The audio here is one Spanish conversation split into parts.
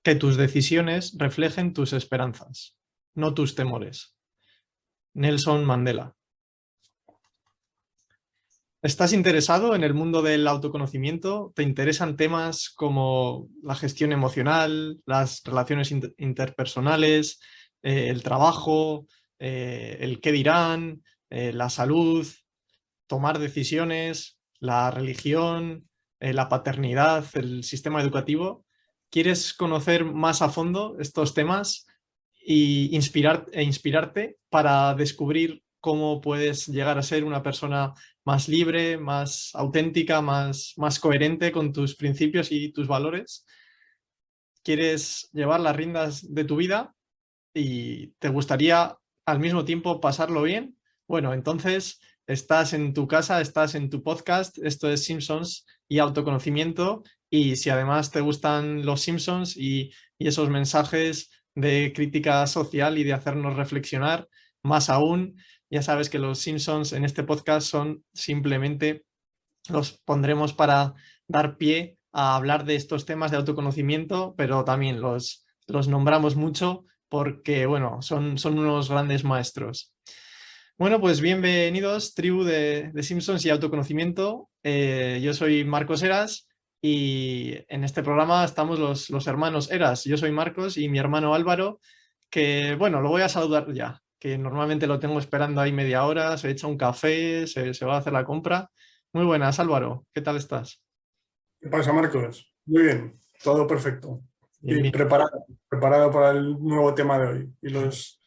que tus decisiones reflejen tus esperanzas, no tus temores. Nelson Mandela. ¿Estás interesado en el mundo del autoconocimiento? ¿Te interesan temas como la gestión emocional, las relaciones interpersonales, el trabajo, el qué dirán, la salud, tomar decisiones, la religión, la paternidad, el sistema educativo? ¿Quieres conocer más a fondo estos temas e inspirarte para descubrir cómo puedes llegar a ser una persona más libre, más auténtica, más coherente con tus principios y tus valores? ¿Quieres llevar las riendas de tu vida y te gustaría al mismo tiempo pasarlo bien? Bueno, entonces estás en tu casa, estás en tu podcast. Esto es Simpsons y autoconocimiento. Y si además te gustan los Simpsons y esos mensajes de crítica social y de hacernos reflexionar, más aún, ya sabes que los Simpsons en este podcast son simplemente, los pondremos para dar pie a hablar de estos temas de autoconocimiento, pero también los nombramos mucho porque, bueno, son unos grandes maestros. Bueno, pues bienvenidos, tribu de Simpsons y autoconocimiento. Yo soy Marcos Heras y en este programa estamos los hermanos Heras. Yo soy Marcos y mi hermano Álvaro, que, bueno, lo voy a saludar ya, que normalmente lo tengo esperando ahí media hora, se echa un café, se va a hacer la compra. Muy buenas, Álvaro, ¿qué tal estás? ¿Qué pasa, Marcos? Muy bien, todo perfecto. Bien, Y bien. preparado para el nuevo tema de hoy y las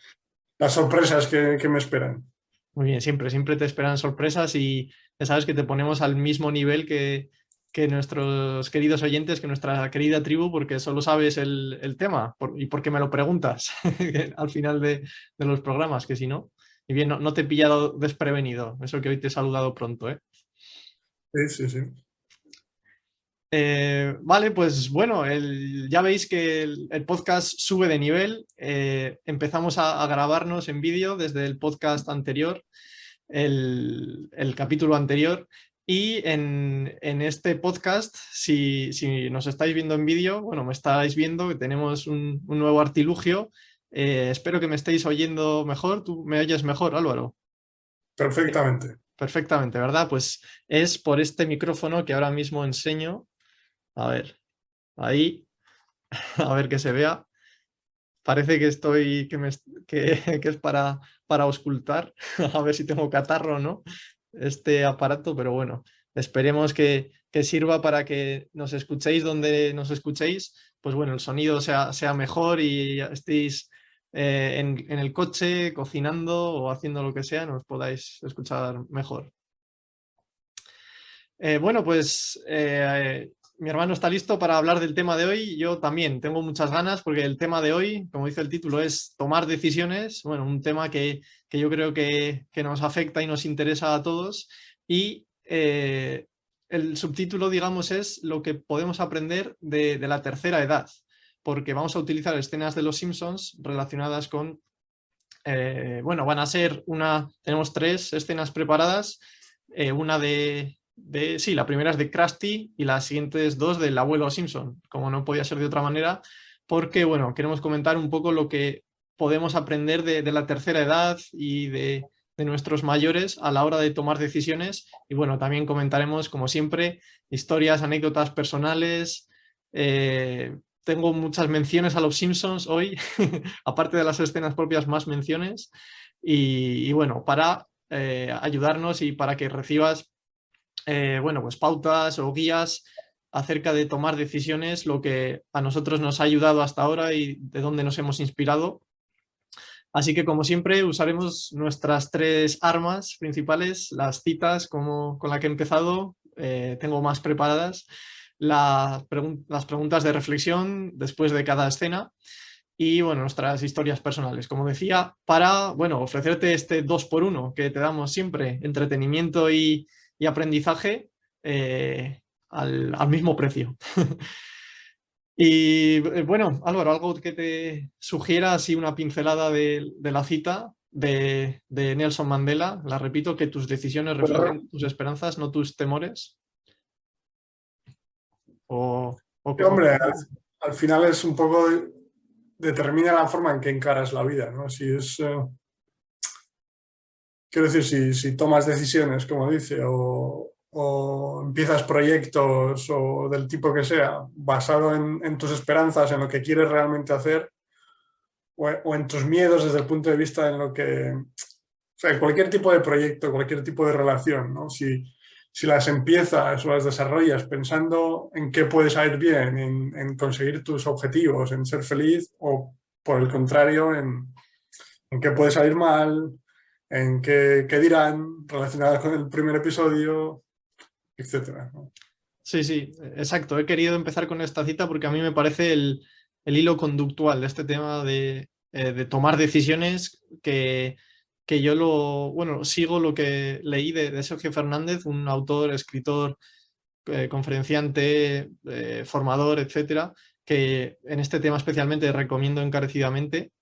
sorpresas que me esperan. Muy bien, siempre te esperan sorpresas y ya sabes que te ponemos al mismo nivel que nuestros queridos oyentes, que nuestra querida tribu, porque solo sabes el tema y porque me lo preguntas al final de los programas, que si no, y bien, no te he pillado desprevenido, eso que hoy te he saludado pronto, ¿eh? Sí, sí, sí. Vale, pues bueno, ya veis que el podcast sube de nivel. Empezamos a grabarnos en vídeo desde el podcast anterior, el capítulo anterior. Y en este podcast, si nos estáis viendo en vídeo, bueno, me estáis viendo que tenemos un nuevo artilugio. Espero que me estéis oyendo mejor. ¿Tú me oyes mejor, Álvaro? Perfectamente. Perfectamente, ¿verdad? Pues es por este micrófono que ahora mismo enseño. A ver, ahí, a ver que se vea. Parece que que es para auscultar, a ver si tengo catarro o no, este aparato, pero bueno, esperemos que sirva para que nos escuchéis donde nos escuchéis, pues bueno, el sonido sea mejor y estéis en el coche, cocinando o haciendo lo que sea, nos podáis escuchar mejor. Bueno, pues mi hermano está listo para hablar del tema de hoy. Yo también tengo muchas ganas porque el tema de hoy, como dice el título, es tomar decisiones. Bueno, un tema que yo creo que nos afecta y nos interesa a todos. Y el subtítulo, digamos, es lo que podemos aprender de la tercera edad, porque vamos a utilizar escenas de los Simpsons relacionadas con, bueno, van a ser tenemos tres escenas preparadas, una sí, la primera es de Krusty y las siguientes dos del abuelo Simpson, como no podía ser de otra manera, porque, bueno, queremos comentar un poco lo que podemos aprender de la tercera edad y de nuestros mayores a la hora de tomar decisiones. Y bueno, también comentaremos, como siempre, historias, anécdotas personales. Tengo muchas menciones a los Simpsons hoy, aparte de las escenas propias, más menciones. Y bueno, para ayudarnos y para que recibas bueno, pues pautas o guías acerca de tomar decisiones, lo que a nosotros nos ha ayudado hasta ahora y de dónde nos hemos inspirado. Así que, como siempre, usaremos nuestras tres armas principales, las citas con la que he empezado, tengo más preparadas, las preguntas de reflexión después de cada escena y, bueno, nuestras historias personales, como decía, para, bueno, ofrecerte este 2x1 que te damos siempre, entretenimiento y aprendizaje al mismo precio. Y bueno, Álvaro, algo que te sugiera, así una pincelada de la cita de Nelson Mandela. La repito, que tus decisiones reflejen tus esperanzas, no tus temores. O, Sí, hombre, al final es un poco, determina la forma en que encaras la vida, ¿no? Si es, quiero decir, si tomas decisiones, como dice, o empiezas proyectos o del tipo que sea, basado en tus esperanzas, en lo que quieres realmente hacer, o en tus miedos desde el punto de vista en lo que, o sea, cualquier tipo de proyecto, cualquier tipo de relación, ¿no? Si las empiezas o las desarrollas pensando en qué puede salir bien, en conseguir tus objetivos, en ser feliz, o por el contrario, en qué puede salir mal, en qué dirán, relacionadas con el primer episodio, etcétera, ¿no? Sí, sí, exacto. He querido empezar con esta cita porque a mí me parece el hilo conductual de este tema de tomar decisiones que yo bueno, sigo lo que leí de Sergio Fernández, un autor, escritor, conferenciante, formador, etcétera, que en este tema especialmente recomiendo encarecidamente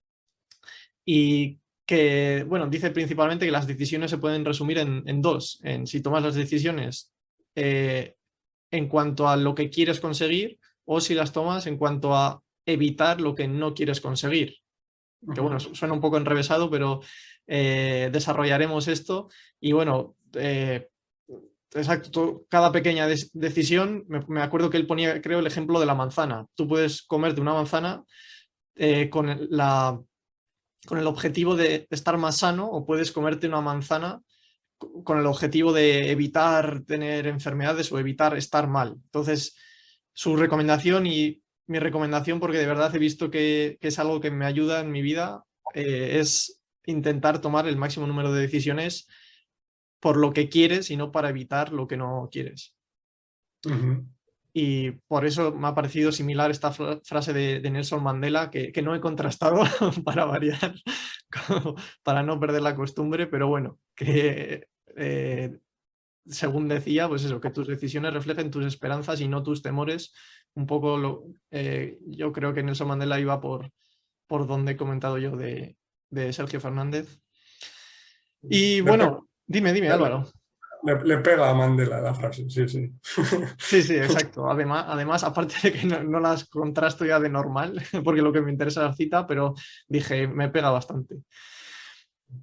y que, bueno, dice principalmente que las decisiones se pueden resumir en dos, en si tomas las decisiones en cuanto a lo que quieres conseguir o si las tomas en cuanto a evitar lo que no quieres conseguir. Que bueno, suena un poco enrevesado, pero desarrollaremos esto y bueno, exacto, cada pequeña decisión, me acuerdo que él ponía, creo, el ejemplo de la manzana. Tú puedes comerte una manzana con con el objetivo de estar más sano o puedes comerte una manzana con el objetivo de evitar tener enfermedades o evitar estar mal. Entonces, su recomendación y mi recomendación, porque de verdad he visto que es algo que me ayuda en mi vida, es intentar tomar el máximo número de decisiones por lo que quieres y no para evitar lo que no quieres. Y por eso me ha parecido similar esta frase de Nelson Mandela, que no he contrastado para variar, para no perder la costumbre, pero bueno, que según decía, pues eso, que tus decisiones reflejen tus esperanzas y no tus temores. Un poco yo creo que Nelson Mandela iba por donde he comentado yo de Sergio Fernández. Y bueno, dime, Álvaro. Le pega a Mandela la frase, sí, sí. Sí, sí, exacto. Además, aparte de que no las contrasto ya de normal, porque lo que me interesa es la cita, pero dije, me pega bastante.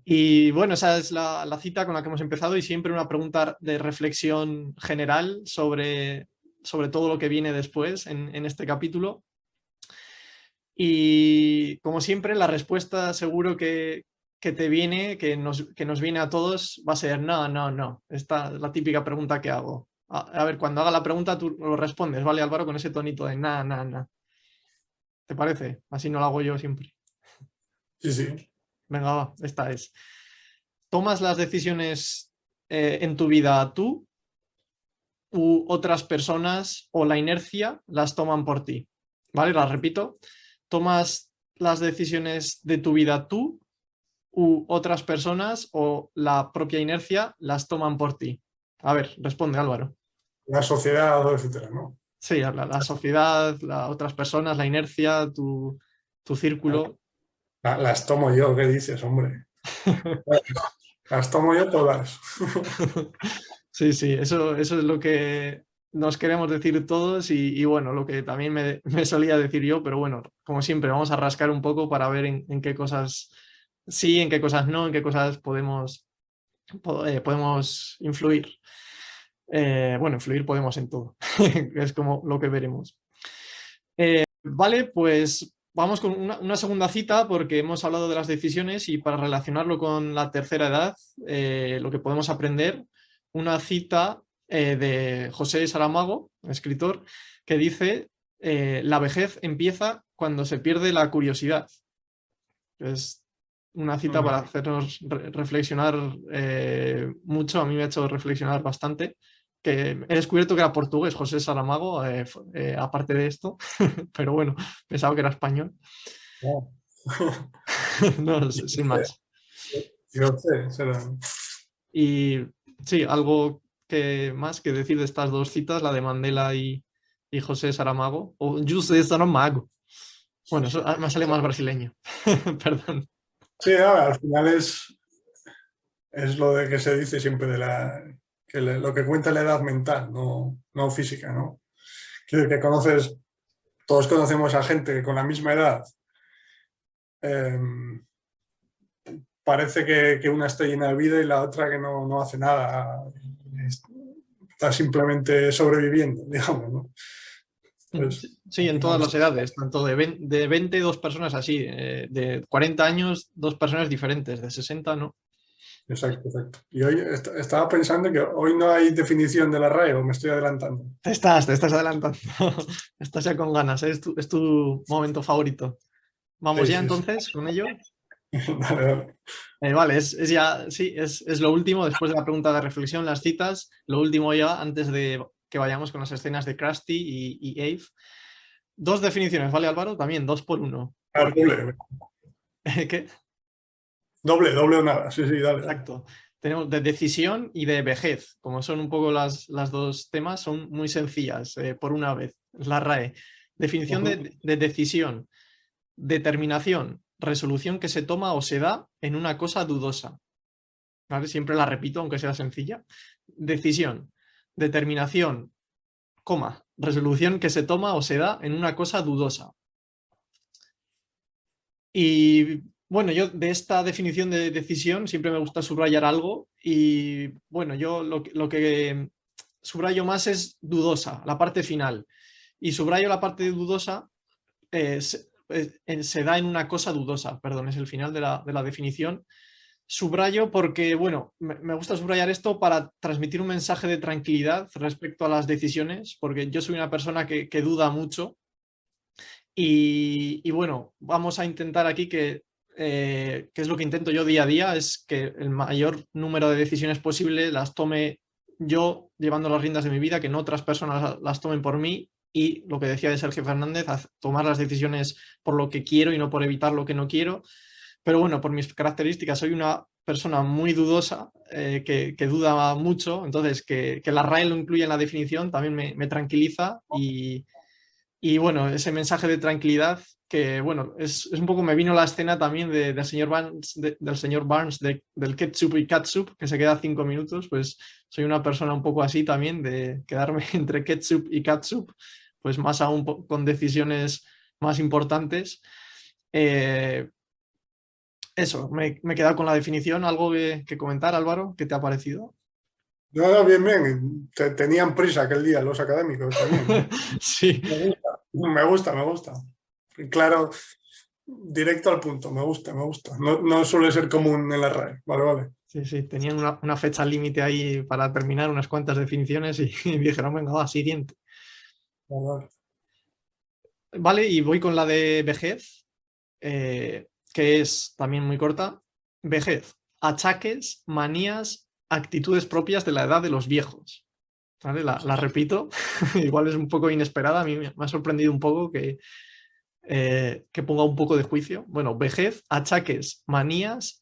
Y bueno, esa es la cita con la que hemos empezado y siempre una pregunta de reflexión general sobre todo lo que viene después en este capítulo. Y como siempre, la respuesta seguro que te viene, que nos viene a todos, va a ser no, no, no. Esta es la típica pregunta que hago. A ver, cuando haga la pregunta tú lo respondes, ¿vale, Álvaro? Con ese tonito de na, na, na. ¿Te parece? Así no lo hago yo siempre. Sí, sí. Venga, va, esta es. ¿Tomas las decisiones en tu vida tú u otras personas o la inercia las toman por ti? ¿Vale? Las repito. ¿Tomas las decisiones de tu vida tú u otras personas o la propia inercia las toman por ti? A ver, responde Álvaro. La sociedad, etcétera, ¿no? Sí, la sociedad, otras personas, la inercia, tu círculo. Las tomo yo, ¿qué dices, hombre? Las tomo yo todas. Sí, sí, eso es lo que nos queremos decir todos y bueno, lo que también me solía decir yo, pero bueno, como siempre, vamos a rascar un poco para ver en qué cosas sí, en qué cosas no, en qué cosas podemos influir. Bueno, influir podemos en todo, es como lo que veremos. Vale, pues vamos con una segunda cita porque hemos hablado de las decisiones y para relacionarlo con la tercera edad, lo que podemos aprender, una cita de José Saramago, escritor, que dice, la vejez empieza cuando se pierde la curiosidad. Es una cita para hacernos reflexionar mucho, a mí me ha hecho reflexionar bastante, que he descubierto que era portugués José Saramago, aparte de esto, pero bueno, pensaba que era español. No. No, sin más. Yo sé, será. Y sí, algo más que decir de estas dos citas, la de Mandela y José Saramago, o José Saramago. Bueno, eso me sale más brasileño, perdón. Sí, al final es lo de que se dice siempre de lo que cuenta la edad mental, no física, ¿no? Que conoces todos conocemos a gente con la misma edad. Parece que una está llena de vida y la otra que no hace nada. Está simplemente sobreviviendo, digamos, ¿no? Pues, sí, en todas las edades, tanto de 20 dos personas así, de 40 años, dos personas diferentes, de 60 no. exacto, exacto. Y hoy estaba pensando que hoy no hay definición de la RAE, o me estoy adelantando. Te estás adelantando, estás ya con ganas, ¿eh? Es tu momento favorito. Vamos Sí, ya sí, sí. entonces con ello. Dale, dale. Vale, es ya, sí, es lo último, después de la pregunta de reflexión, las citas, lo último ya antes de que vayamos con las escenas de Krusty y Eve. Dos definiciones, ¿vale, Álvaro? También, dos por uno. Porque, Doble, ¿qué? doble o nada. Sí, sí, dale, dale. Exacto. Tenemos de decisión y de vejez. Como son un poco las dos temas, son muy sencillas, por una vez. Es la RAE. Definición Ujú. de decisión. Determinación. Resolución que se toma o se da en una cosa dudosa. ¿Vale? Siempre la repito, aunque sea sencilla. Decisión. Determinación, coma. Resolución que se toma o se da en una cosa dudosa. Y bueno, yo de esta definición de decisión siempre me gusta subrayar algo y bueno, yo lo que subrayo más es dudosa, la parte final. Y subrayo la parte dudosa, se da en una cosa dudosa, perdón, es el final de la definición. Subrayo porque, bueno, me gusta subrayar esto para transmitir un mensaje de tranquilidad respecto a las decisiones, porque yo soy una persona que duda mucho y bueno, vamos a intentar aquí que es lo que intento yo día a día, es que el mayor número de decisiones posible las tome yo llevando las riendas de mi vida, que no otras personas las tomen por mí y lo que decía de Sergio Fernández, tomar las decisiones por lo que quiero y no por evitar lo que no quiero. Pero bueno, por mis características soy una persona muy dudosa, que duda mucho, entonces que la RAE lo incluya en la definición también me tranquiliza y bueno, ese mensaje de tranquilidad que, bueno, es un poco, me vino la escena también del señor Barnes, del señor Barnes del ketchup y catsup, que se queda 5 minutos, pues soy una persona un poco así también, de quedarme entre ketchup y catsup, pues más aún con decisiones más importantes. Eso, me he quedado con la definición. ¿Algo que comentar, Álvaro? ¿Qué te ha parecido? No, no, bien, bien. Tenían prisa aquel día los académicos también. Sí, Me gusta, me gusta, me gusta. Claro, directo al punto, me gusta, me gusta. No suele ser común en la RAE. Vale, vale. sí, sí. Tenían una fecha límite ahí para terminar unas cuantas definiciones y dijeron, venga, va, siguiente. Vale, vale. Vale, y voy con la de vejez, que es también muy corta. Vejez, achaques, manías, actitudes propias de la edad de los viejos. ¿Vale? La repito, igual es un poco inesperada, a mí me ha sorprendido un poco que ponga un poco de juicio. Bueno, vejez, achaques, manías,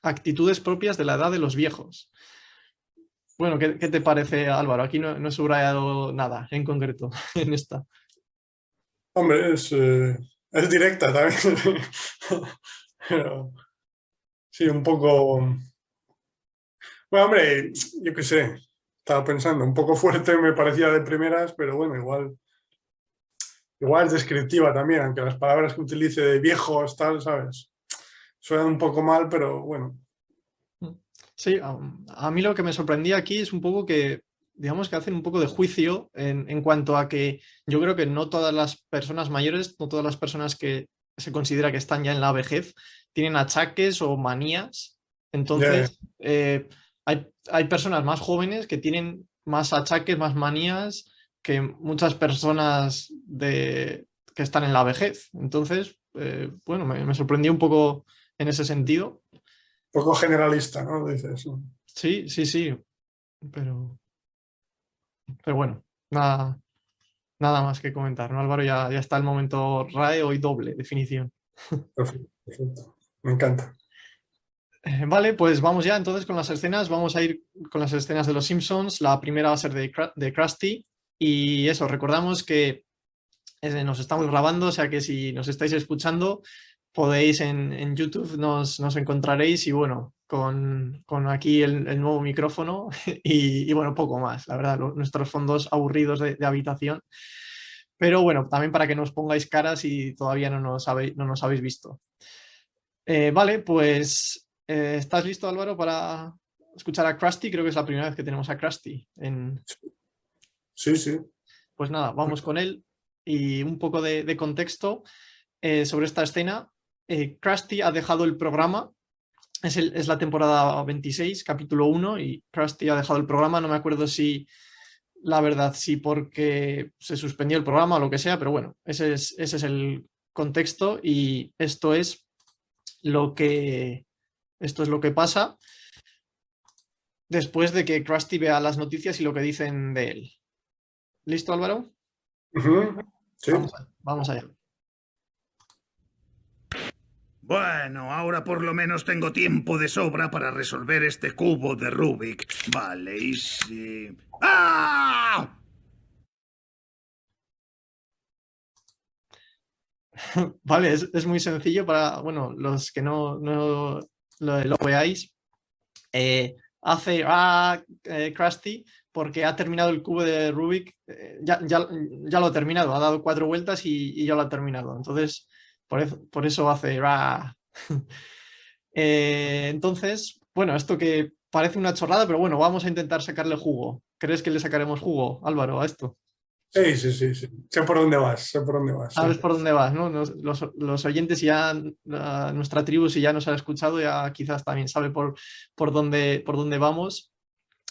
actitudes propias de la edad de los viejos. Bueno, ¿qué te parece, Álvaro? Aquí no he subrayado nada en concreto en esta. Hombre, es directa también. Pero sí, un poco. Bueno, hombre, yo qué sé. Estaba pensando, un poco fuerte me parecía de primeras, pero bueno, igual es descriptiva también, aunque las palabras que utilice de viejos, tal, ¿sabes? Suenan un poco mal, pero bueno. Sí, a mí lo que me sorprendía aquí es un poco que, digamos que hacen un poco de juicio en cuanto a que yo creo que no todas las personas mayores, no todas las personas que se considera que están ya en la vejez, tienen achaques o manías. Ya, Entonces, hay personas más jóvenes que tienen más achaques, más manías que muchas personas que están en la vejez. Entonces, bueno, me sorprendió un poco en ese sentido. poco generalista, ¿no? Dices. Sí, sí, sí, pero, pero bueno, nada más que comentar, ¿no, Álvaro? Ya está el momento RAE, hoy doble definición. Perfecto, perfecto. Me encanta. Vale, pues vamos ya entonces con las escenas. Vamos a ir con las escenas de los Simpsons. La primera va a ser de Krusty. Y eso, recordamos que nos estamos grabando, o sea que si nos estáis escuchando, podéis en YouTube nos encontraréis y bueno, con aquí el nuevo micrófono y bueno, poco más, la verdad, nuestros fondos aburridos de habitación. Pero bueno, también para que nos pongáis caras si todavía no nos habéis visto. Vale, pues ¿estás listo, Álvaro, para escuchar a Krusty? Creo que es la primera vez que tenemos a Krusty. Sí, sí. Pues nada, vamos con él y un poco de contexto sobre esta escena. Krusty ha dejado el programa. Es la temporada 26, capítulo 1, y Krusty ha dejado el programa. No me acuerdo si, la verdad, si porque se suspendió el programa o lo que sea, pero bueno, ese es el contexto y esto es lo que pasa después de que Krusty vea las noticias y lo que dicen de él. ¿Listo, Álvaro? Ujú, sí. Vamos allá. Bueno, ahora por lo menos tengo tiempo de sobra para resolver este cubo de Rubik. Vale, y si... ¡Ah! Vale, es muy sencillo para, bueno, los que no lo veáis. Hace Krusty porque ha terminado el cubo de Rubik, ya lo ha terminado, ha dado 4 vueltas y ya lo ha terminado. Entonces, por eso hace entonces, bueno, esto que parece una chorrada, pero bueno, vamos a intentar sacarle jugo. ¿Crees que le sacaremos jugo, Álvaro, a esto? Sí, sí, sí, sí. Sé por dónde vas, sé por dónde vas. Sí. Sabes por dónde vas, ¿no? Los oyentes ya, nuestra tribu, si ya nos ha escuchado, ya quizás también sabe por dónde vamos.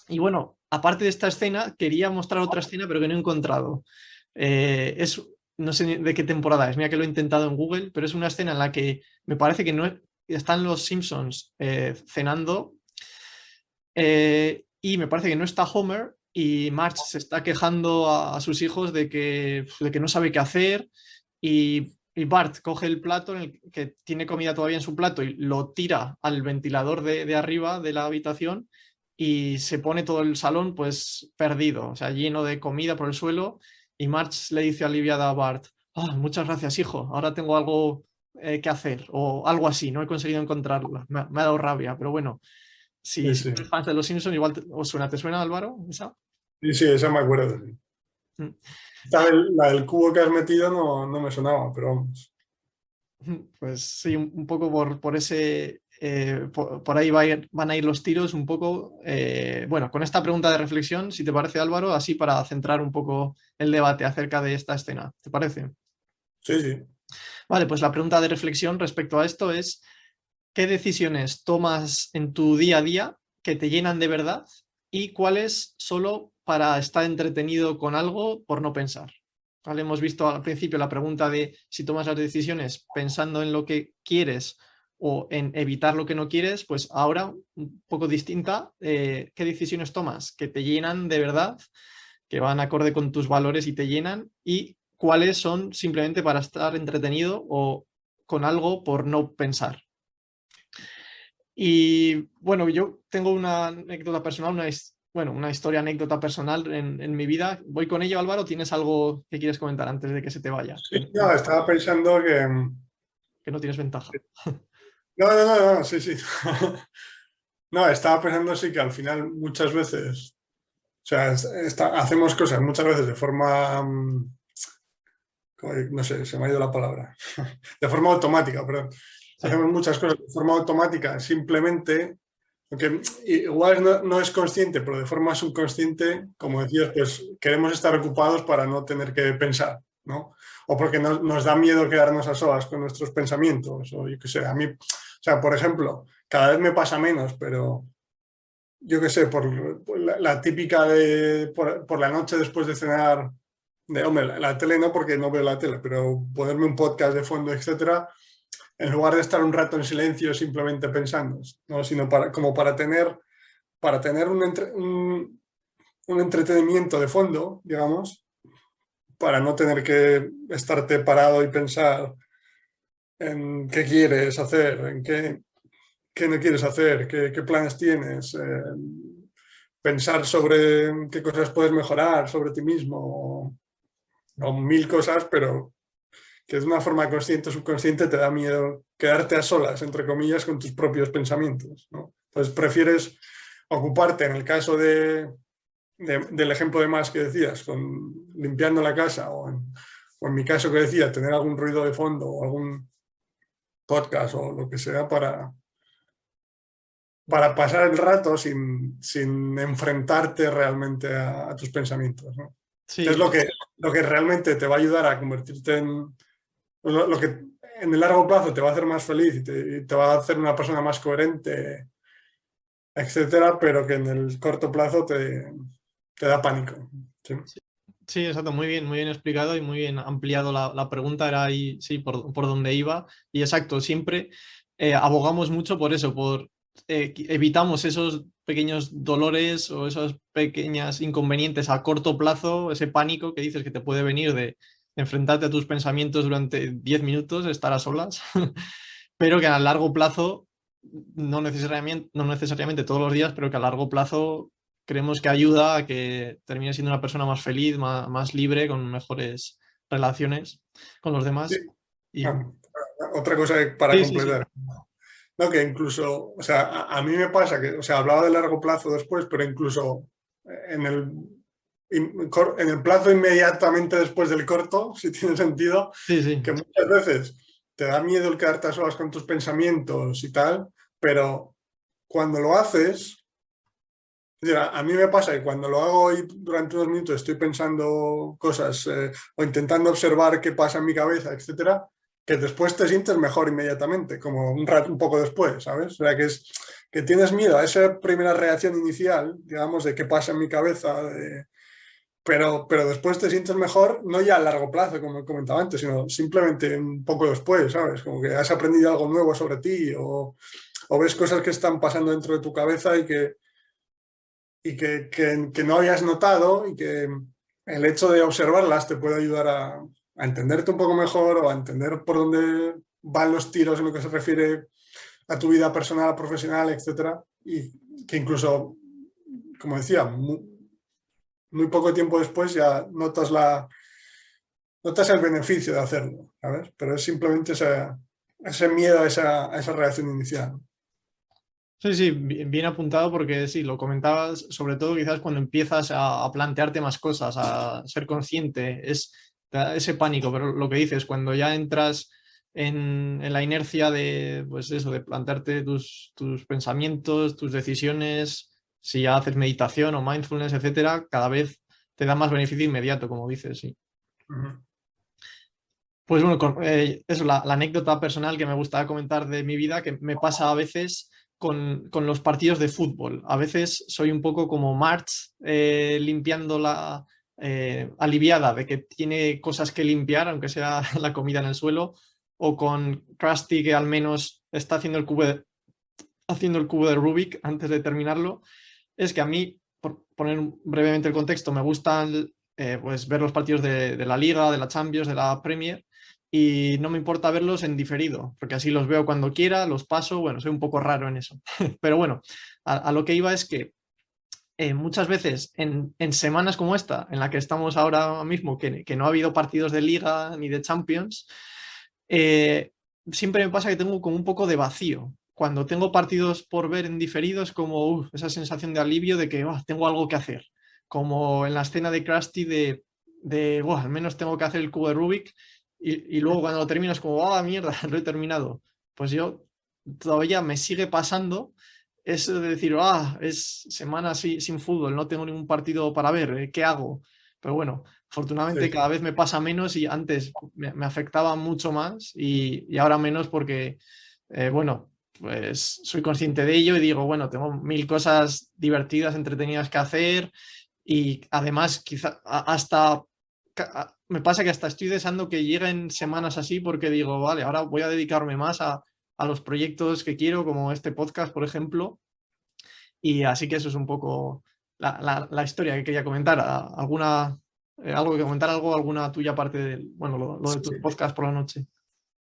Y bueno, aparte de esta escena, quería mostrar otra escena, pero que no he encontrado. No sé de qué temporada es, mira que lo he intentado en Google, pero es una escena en la que me parece que no están los Simpsons cenando y me parece que no está Homer y Marge se está quejando a sus hijos de que no sabe qué hacer y Bart coge el plato en el que tiene comida todavía en su plato y lo tira al ventilador de arriba de la habitación y se pone todo el salón pues perdido, o sea, lleno de comida por el suelo y Marge le dice aliviada a Bart, muchas gracias hijo, ahora tengo algo que hacer o algo así, no he conseguido encontrarla, me ha dado rabia, pero bueno. Si Sí, sí. sois fans de los Simpsons, igual os suena. ¿Te suena, Álvaro? ¿Esa? Sí, sí, esa me acuerdo. Sí. Mm. La del cubo que has metido no me sonaba, pero vamos. Pues sí, un poco por ese. Por ahí van a ir los tiros un poco. Bueno, con esta pregunta de reflexión, si te parece, Álvaro, así para centrar un poco el debate acerca de esta escena. ¿Te parece? Sí, sí. Vale, pues la pregunta de reflexión respecto a esto es: ¿qué decisiones tomas en tu día a día que te llenan de verdad y cuáles solo para estar entretenido con algo por no pensar? ¿Vale? Hemos visto al principio la pregunta de si tomas las decisiones pensando en lo que quieres o en evitar lo que no quieres, pues ahora un poco distinta, ¿qué decisiones tomas que te llenan de verdad, que van acorde con tus valores y te llenan? ¿Y cuáles son simplemente para estar entretenido o con algo por no pensar? Y bueno, yo tengo una anécdota personal, una historia, anécdota personal en mi vida. Voy con ello, Álvaro. ¿Tienes algo que quieres comentar antes de que se te vaya? Sí, no, estaba pensando que... Que no tienes ventaja. No, no, no, no, sí, sí. No, estaba pensando sí que al final muchas veces, o sea, hacemos cosas muchas veces de forma, no sé, se me ha ido la palabra, de forma automática, perdón. Sí. Hacemos muchas cosas de forma automática, simplemente, aunque igual no es consciente, pero de forma subconsciente, como decías, pues queremos estar ocupados para no tener que pensar, ¿no? O porque nos da miedo quedarnos a solas con nuestros pensamientos, o yo qué sé, a mí, o sea, por ejemplo, cada vez me pasa menos, pero yo qué sé, por la típica de por la noche después de cenar, de, hombre, la tele no porque no veo la tele, pero ponerme un podcast de fondo, etcétera, en lugar de estar un rato en silencio simplemente pensando, ¿no? Sino como para tener un entretenimiento de fondo, digamos, para no tener que estarte parado y pensar en qué quieres hacer, en qué no quieres hacer, qué planes tienes, pensar sobre qué cosas puedes mejorar sobre ti mismo o mil cosas, pero que de una forma consciente o subconsciente te da miedo quedarte a solas, entre comillas, con tus propios pensamientos, ¿no? Entonces prefieres ocuparte, en el caso del ejemplo de más que decías, con limpiando la casa o en mi caso que decía, tener algún ruido de fondo o algún podcast o lo que sea para pasar el rato sin enfrentarte realmente a tus pensamientos, ¿no? Que es Sí, lo que realmente te va a ayudar a convertirte en lo que en el largo plazo te va a hacer más feliz y te va a hacer una persona más coherente, etcétera, pero que en el corto plazo te da pánico. ¿Sí? sí, exacto, muy bien explicado y muy bien ampliado la pregunta, era ahí, sí, por donde iba. Y exacto, siempre abogamos mucho por eso, evitamos esos pequeños dolores o esos pequeños inconvenientes a corto plazo, ese pánico que dices que te puede venir de enfrentarte a tus pensamientos durante 10 minutos, estar a solas, pero que a largo plazo, no necesariamente todos los días, pero que a largo plazo creemos que ayuda a que termine siendo una persona más feliz, más libre, con mejores relaciones con los Sí. demás. Y, Ah, otra cosa para sí, sí, sí. completar. No, que incluso, o sea, a mí me pasa que, o sea, hablaba de largo plazo después, pero incluso en en el plazo inmediatamente después del corto, si tiene sentido, Sí, sí. que muchas veces te da miedo el quedarte a solas con tus pensamientos y tal, pero cuando lo haces, es decir, a mí me pasa que cuando lo hago y durante unos minutos estoy pensando cosas o intentando observar qué pasa en mi cabeza, etcétera, que después te sientes mejor inmediatamente, como un rato, un poco después, ¿sabes? O sea, que tienes miedo a esa primera reacción inicial, digamos, de qué pasa en mi cabeza, pero después te sientes mejor, no ya a largo plazo, como comentaba antes, sino simplemente un poco después, ¿sabes? Como que has aprendido algo nuevo sobre ti o ves cosas que están pasando dentro de tu cabeza que no habías notado y que el hecho de observarlas te puede ayudar a entenderte un poco mejor o a entender por dónde van los tiros en lo que se refiere a tu vida personal, profesional, etcétera, y que incluso, como decía, muy poco tiempo después ya notas el beneficio de hacerlo, ¿sabes? Pero es simplemente ese miedo a esa reacción inicial. Sí, sí, bien apuntado porque sí, lo comentabas sobre todo quizás cuando empiezas a plantearte más cosas, a ser consciente, te da ese pánico, pero lo que dices, cuando ya entras en la inercia de, pues eso, de plantearte tus pensamientos, tus decisiones, si ya haces meditación o mindfulness, etcétera, cada vez te da más beneficio inmediato, como dices, sí. Uh-huh. Pues bueno, eso, la anécdota personal que me gustaría comentar de mi vida, que me pasa a veces con los partidos de fútbol. A veces soy un poco como March, limpiando aliviada de que tiene cosas que limpiar, aunque sea la comida en el suelo, o con Krusty, que al menos está haciendo el cubo de Rubik antes de terminarlo. Es que a mí, por poner brevemente el contexto, me gustan pues ver los partidos de la Liga, de la Champions, de la Premier, y no me importa verlos en diferido, porque así los veo cuando quiera, los paso, bueno, soy un poco raro en eso. Pero bueno, a lo que iba es que muchas veces en semanas como esta, en la que estamos ahora mismo, que no ha habido partidos de Liga ni de Champions, eh, siempre me pasa que tengo como un poco de vacío. Cuando tengo partidos por ver en diferido es como esa sensación de alivio de que tengo algo que hacer. Como en la escena de Krusty al menos tengo que hacer el cubo de Rubik y luego cuando lo termino es como, mierda, lo he terminado. Pues yo todavía me sigue pasando eso de decir, es semana sin fútbol, no tengo ningún partido para ver, ¿qué hago? Pero bueno, afortunadamente Sí. cada vez me pasa menos y antes me afectaba mucho más y ahora menos porque, bueno, pues soy consciente de ello y digo, bueno, tengo mil cosas divertidas, entretenidas que hacer y además quizá hasta me pasa que hasta estoy deseando que lleguen semanas así porque digo, vale, ahora voy a dedicarme más a los proyectos que quiero, como este podcast, por ejemplo. Y así que eso es un poco la historia que quería comentar. ¿Algo que comentar, alguna tuya parte del, bueno, lo de tu Sí. podcast por la noche?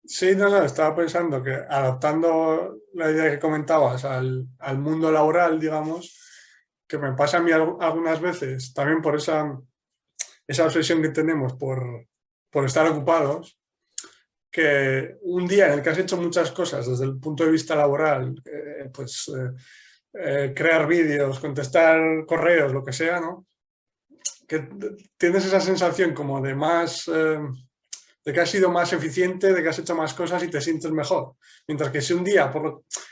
Sí, no, estaba pensando que adaptando la idea que comentabas al mundo laboral, digamos, que me pasa a mí algunas veces, también por esa obsesión que tenemos por estar ocupados, que un día en el que has hecho muchas cosas desde el punto de vista laboral, crear vídeos, contestar correos, lo que sea, ¿no? Que tienes esa sensación como de más de que has sido más eficiente, de que has hecho más cosas y te sientes mejor. Mientras que si un día,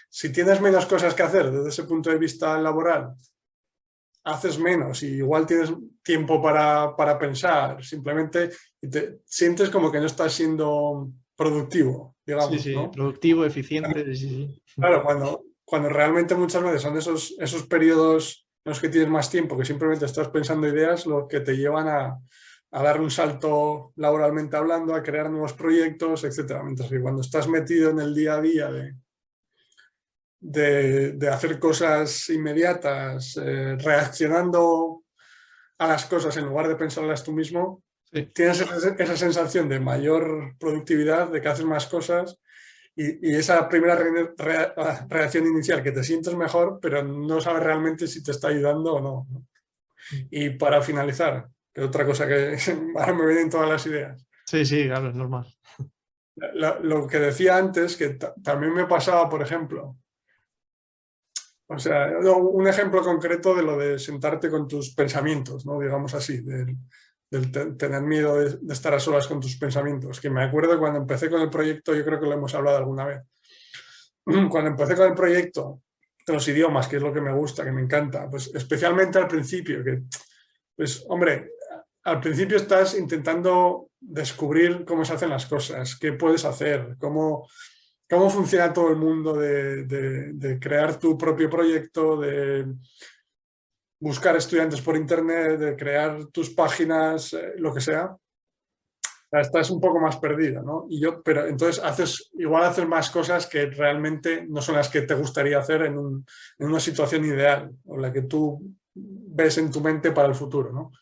si tienes menos cosas que hacer desde ese punto de vista laboral, haces menos y igual tienes tiempo para pensar, simplemente y te sientes como que no estás siendo productivo, Sí, digamos, sí, ¿no? productivo, eficiente, sí, sí. Claro, cuando realmente muchas veces son esos periodos en los que tienes más tiempo, que simplemente estás pensando ideas, lo que te llevan a dar un salto laboralmente hablando, a crear nuevos proyectos, etcétera. Mientras que cuando estás metido en el día a día de hacer cosas inmediatas, reaccionando a las cosas en lugar de pensarlas tú mismo, Sí. tienes esa sensación de mayor productividad, de que haces más cosas y esa primera reacción inicial que te sientes mejor, pero no sabes realmente si te está ayudando o no. Y para finalizar, que otra cosa que ahora me vienen todas las ideas. Sí, sí, claro, es normal. Lo que decía antes, que también me pasaba, por ejemplo, o sea, un ejemplo concreto de lo de sentarte con tus pensamientos, ¿no? Digamos así, del tener miedo de estar a solas con tus pensamientos. Que me acuerdo cuando empecé con el proyecto, yo creo que lo hemos hablado alguna vez. Cuando empecé con el proyecto de los idiomas, que es lo que me gusta, que me encanta, pues especialmente al principio, que, pues hombre, al principio estás intentando descubrir cómo se hacen las cosas, qué puedes hacer, cómo funciona todo el mundo de crear tu propio proyecto, de buscar estudiantes por internet, de crear tus páginas, lo que sea. Estás un poco más perdida, ¿no? Pero entonces igual haces más cosas que realmente no son las que te gustaría hacer en una situación ideal o la que tú ves en tu mente para el futuro, ¿no?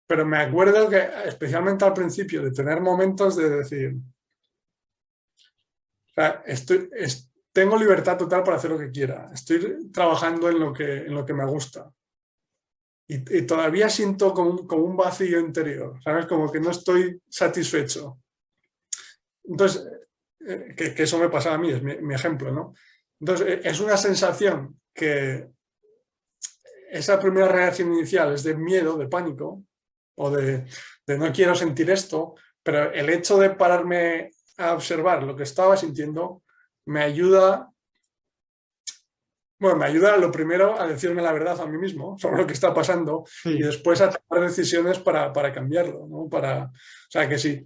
Pero me acuerdo que especialmente al principio de tener momentos de decir, o sea, tengo libertad total para hacer lo que quiera, estoy trabajando en lo que me gusta. Y todavía siento como un vacío interior, ¿sabes? Como que no estoy satisfecho. Entonces, que eso me pasaba a mí, es mi ejemplo, ¿no? Entonces, es una sensación que esa primera reacción inicial es de miedo, de pánico, o de no quiero sentir esto, pero el hecho de pararme a observar lo que estaba sintiendo me ayuda, bueno, me ayuda lo primero a decirme la verdad a mí mismo sobre lo que está pasando y Sí, después a tomar decisiones para cambiarlo, ¿no? O sea, que sí,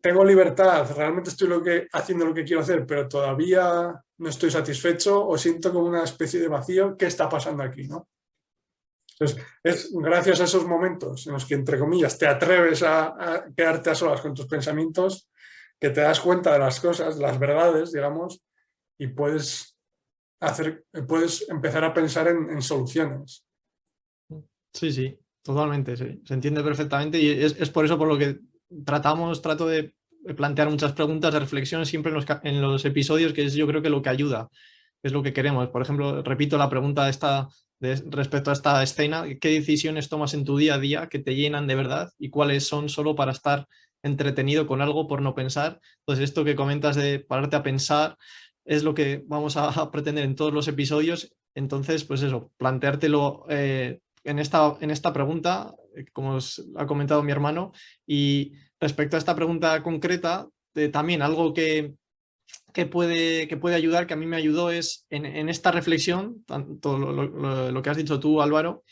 tengo libertad, realmente estoy haciendo lo que quiero hacer, pero todavía no estoy satisfecho o siento como una especie de vacío. ¿Qué está pasando aquí, no? Entonces, es gracias a esos momentos en los que, entre comillas, te atreves a quedarte a solas con tus pensamientos, que te das cuenta de las cosas, de las verdades, digamos, y puedes empezar a pensar en soluciones. sí, sí, totalmente, sí. Se entiende perfectamente y es por eso por lo que trato de plantear muchas preguntas de reflexión siempre en los episodios, que es yo creo que lo que ayuda, es lo que queremos. Por ejemplo, repito la pregunta respecto a esta escena, ¿qué decisiones tomas en tu día a día que te llenan de verdad y cuáles son solo para estar entretenido con algo por no pensar? Entonces, esto que comentas de pararte a pensar es lo que vamos a pretender en todos los episodios. Entonces, pues eso, planteártelo en esta pregunta, como os ha comentado mi hermano, y respecto a esta pregunta concreta, también algo que puede ayudar, que a mí me ayudó, es en esta reflexión, tanto lo que has dicho tú, Álvaro,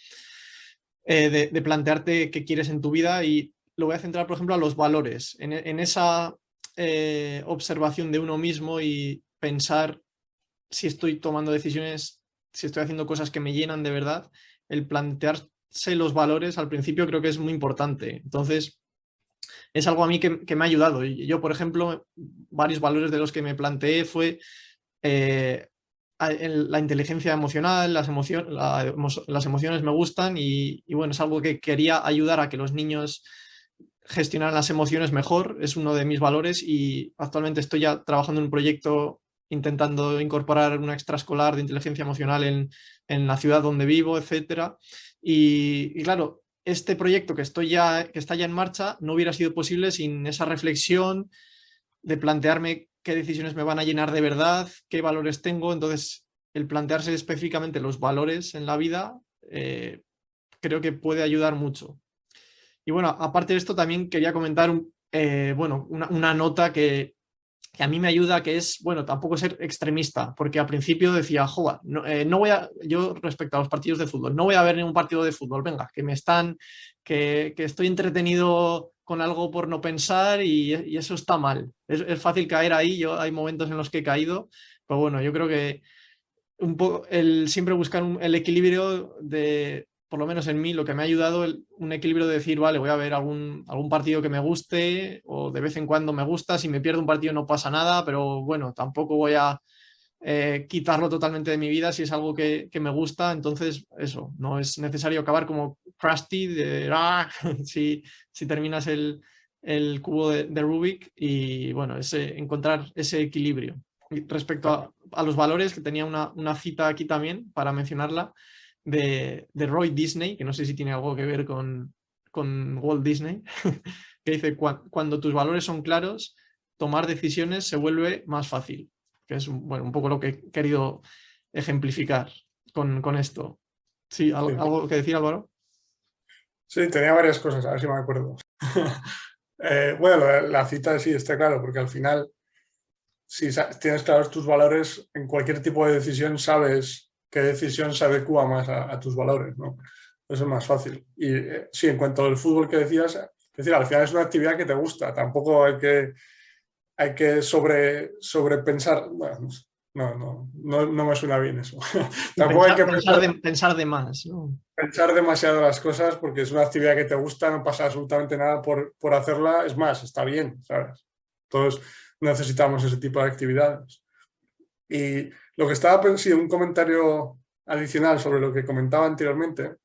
de plantearte qué quieres en tu vida, y lo voy a centrar, por ejemplo, a los valores, en esa observación de uno mismo y pensar si estoy tomando decisiones, si estoy haciendo cosas que me llenan de verdad. El plantearse los valores al principio creo que es muy importante. Entonces, es algo a mí que me ha ayudado. Yo, por ejemplo, varios valores de los que me planteé fue la inteligencia emocional, las emociones me gustan y bueno, es algo que quería ayudar a que los niños gestionaran las emociones mejor, es uno de mis valores y actualmente estoy ya trabajando en un proyecto intentando incorporar una extraescolar de inteligencia emocional en la ciudad donde vivo, etcétera. Y claro, este proyecto que está ya en marcha no hubiera sido posible sin esa reflexión de plantearme qué decisiones me van a llenar de verdad, qué valores tengo. Entonces, el plantearse específicamente los valores en la vida creo que puede ayudar mucho. Y bueno, aparte de esto, también quería comentar bueno, una nota que a mí me ayuda, que es, bueno, tampoco ser extremista, porque al principio decía, joder, no voy a, yo respecto a los partidos de fútbol, no voy a ver ningún partido de fútbol, venga, que estoy entretenido con algo por no pensar y eso está mal. Es fácil caer ahí, hay momentos en los que he caído, pero bueno, yo creo que un poco siempre buscar el equilibrio de, por lo menos en mí, lo que me ha ayudado, un equilibrio de decir, vale, voy a ver algún partido que me guste o de vez en cuando me gusta, si me pierdo un partido no pasa nada, pero bueno, tampoco voy a quitarlo totalmente de mi vida si es algo que me gusta, entonces eso, no es necesario acabar como Krusty si terminas el cubo de Rubik y bueno, encontrar ese equilibrio. Y respecto a los valores, que tenía una cita aquí también para mencionarla, de Roy Disney, que no sé si tiene algo que ver con Walt Disney, que dice, cuando tus valores son claros, tomar decisiones se vuelve más fácil, que es bueno, un poco lo que he querido ejemplificar con esto. Sí, ¿algo que decir, Álvaro? Sí, tenía varias cosas, a ver si me acuerdo. Bueno, la cita sí está claro, porque al final, si tienes claros tus valores, en cualquier tipo de decisión sabes qué decisión se adecua más a tus valores, ¿no? Eso es más fácil. Y sí, en cuanto al fútbol que decías, es decir, al final es una actividad que te gusta, tampoco hay que sobrepensar. Bueno, no me suena bien eso. Tampoco hay que pensar de más, ¿no? Pensar demasiado las cosas porque es una actividad que te gusta, no pasa absolutamente nada por hacerla. Es más, está bien, ¿sabes? Todos necesitamos ese tipo de actividades. Y lo que estaba pensando, un comentario adicional sobre lo que comentaba anteriormente,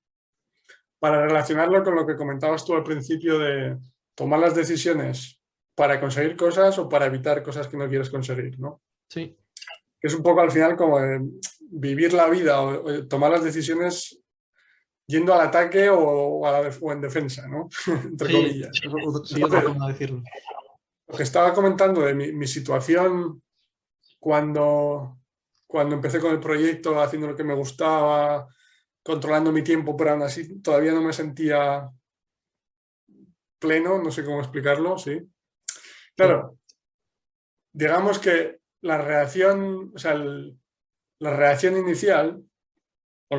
para relacionarlo con lo que comentabas tú al principio de tomar las decisiones para conseguir cosas o para evitar cosas que no quieres conseguir, ¿no? Sí. Que es un poco al final como vivir la vida o tomar las decisiones yendo al ataque o en defensa, ¿no? Entre comillas. Sí, otra forma de decirlo. Lo que estaba comentando de mi situación cuando empecé con el proyecto, haciendo lo que me gustaba, controlando mi tiempo, pero aún así todavía no me sentía pleno, no sé cómo explicarlo, ¿sí? Claro, digamos que la reacción, o sea, la reacción inicial, o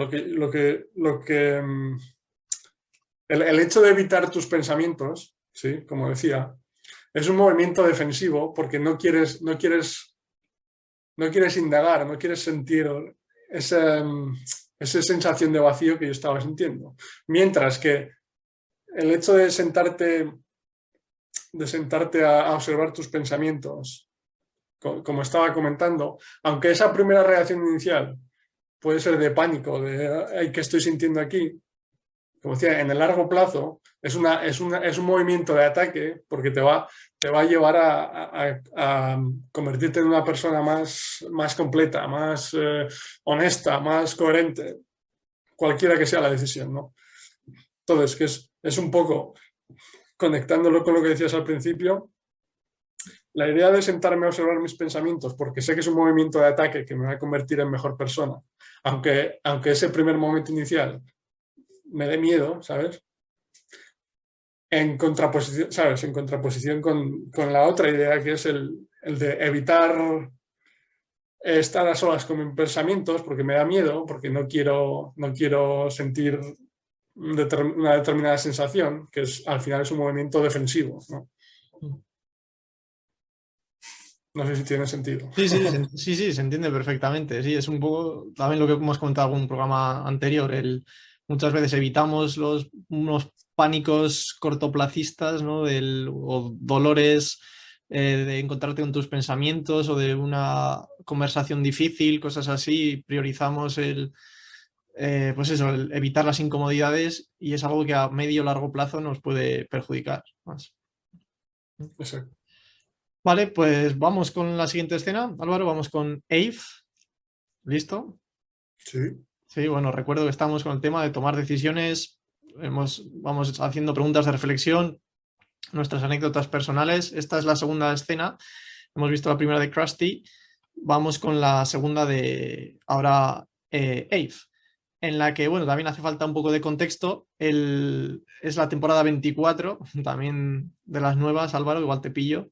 el hecho de evitar tus pensamientos, ¿sí? Como decía, es un movimiento defensivo porque no quieres indagar, no quieres sentir esa sensación de vacío que yo estaba sintiendo. Mientras que el hecho de sentarte a observar tus pensamientos, como estaba comentando, aunque esa primera reacción inicial puede ser de pánico, de ¿qué estoy sintiendo aquí? Como decía, en el largo plazo es un movimiento de ataque porque te va a llevar a convertirte en una persona más completa, más honesta, más coherente, cualquiera que sea la decisión, ¿no? Entonces, que es un poco, conectándolo con lo que decías al principio, la idea de sentarme a observar mis pensamientos, porque sé que es un movimiento de ataque que me va a convertir en mejor persona, aunque ese primer momento inicial me dé miedo, ¿sabes? En contraposición, ¿sabes? En contraposición con la otra idea, que es el de evitar estar a solas con mis pensamientos porque me da miedo, porque no quiero sentir una determinada sensación, que al final es un movimiento defensivo, ¿no? No sé si tiene sentido. Sí, se entiende perfectamente. Sí, es un poco también lo que hemos comentado en algún programa anterior. Muchas veces evitamos unos pánicos cortoplacistas, ¿no? O dolores de encontrarte con tus pensamientos o de una conversación difícil, cosas así. Priorizamos pues eso, el evitar las incomodidades y es algo que a medio o largo plazo nos puede perjudicar más. Exacto. Vale, pues vamos con la siguiente escena. Álvaro, vamos con Eve. ¿Listo? Sí. Sí, bueno, recuerdo que estamos con el tema de tomar decisiones. Vamos haciendo preguntas de reflexión, nuestras anécdotas personales. Esta es la segunda escena. Hemos visto la primera de Krusty. Vamos con la segunda de ahora Eve. en la que, bueno, también hace falta un poco de contexto. Es la temporada 24, también de las nuevas, Álvaro, igual te pillo.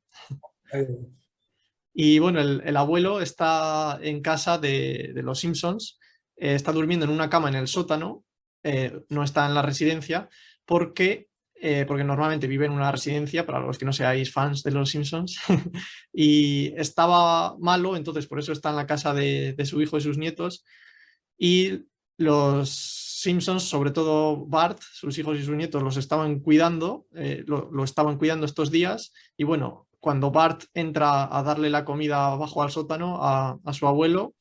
Y bueno, el abuelo está en casa de los Simpsons, está durmiendo en una cama en el sótano, no está en la residencia, porque normalmente vive en una residencia, para los que no seáis fans de los Simpsons, y estaba malo, entonces por eso está en la casa de su hijo y sus nietos, y los Simpsons, sobre todo Bart, sus hijos y sus nietos, los estaban cuidando, lo estaban cuidando estos días, y bueno, cuando Bart entra a darle la comida abajo al sótano a su abuelo,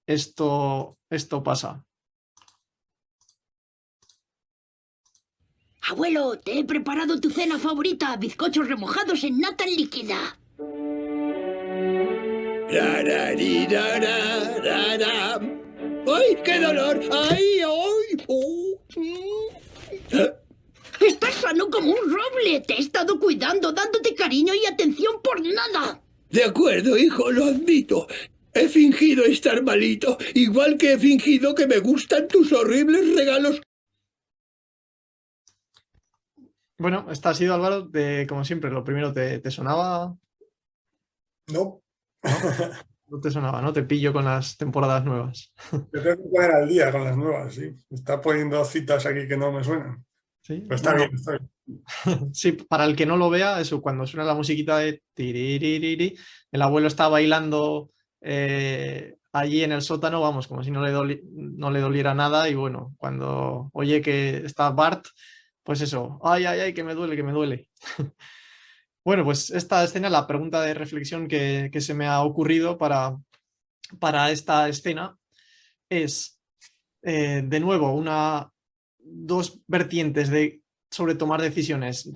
esto pasa. Abuelo, te he preparado tu cena favorita, bizcochos remojados en nata líquida. ¡Ay, qué dolor! ¡Ay, ay! Estás sano como un roble. Te he estado cuidando, dándote cariño y atención por nada. De acuerdo, hijo, lo admito. He fingido estar malito, igual que he fingido que me gustan tus horribles regalos. Bueno, esta ha sido, Álvaro, como siempre, lo primero, ¿te sonaba? No. No te sonaba, ¿no? Te pillo con las temporadas nuevas. Me tengo que poner al día con las nuevas, sí. Me está poniendo citas aquí que no me suenan. Sí, Pero está bueno, bien, está bien. sí, para el que no lo vea, eso, cuando suena la musiquita de tiriririri, el abuelo está bailando allí en el sótano, vamos, como si no le doliera nada, y bueno, cuando oye que está Bart, pues eso, ay, ay, ay, que me duele, que me duele. Bueno, pues esta escena, la pregunta de reflexión que se me ha ocurrido para esta escena es, de nuevo, dos vertientes sobre tomar decisiones.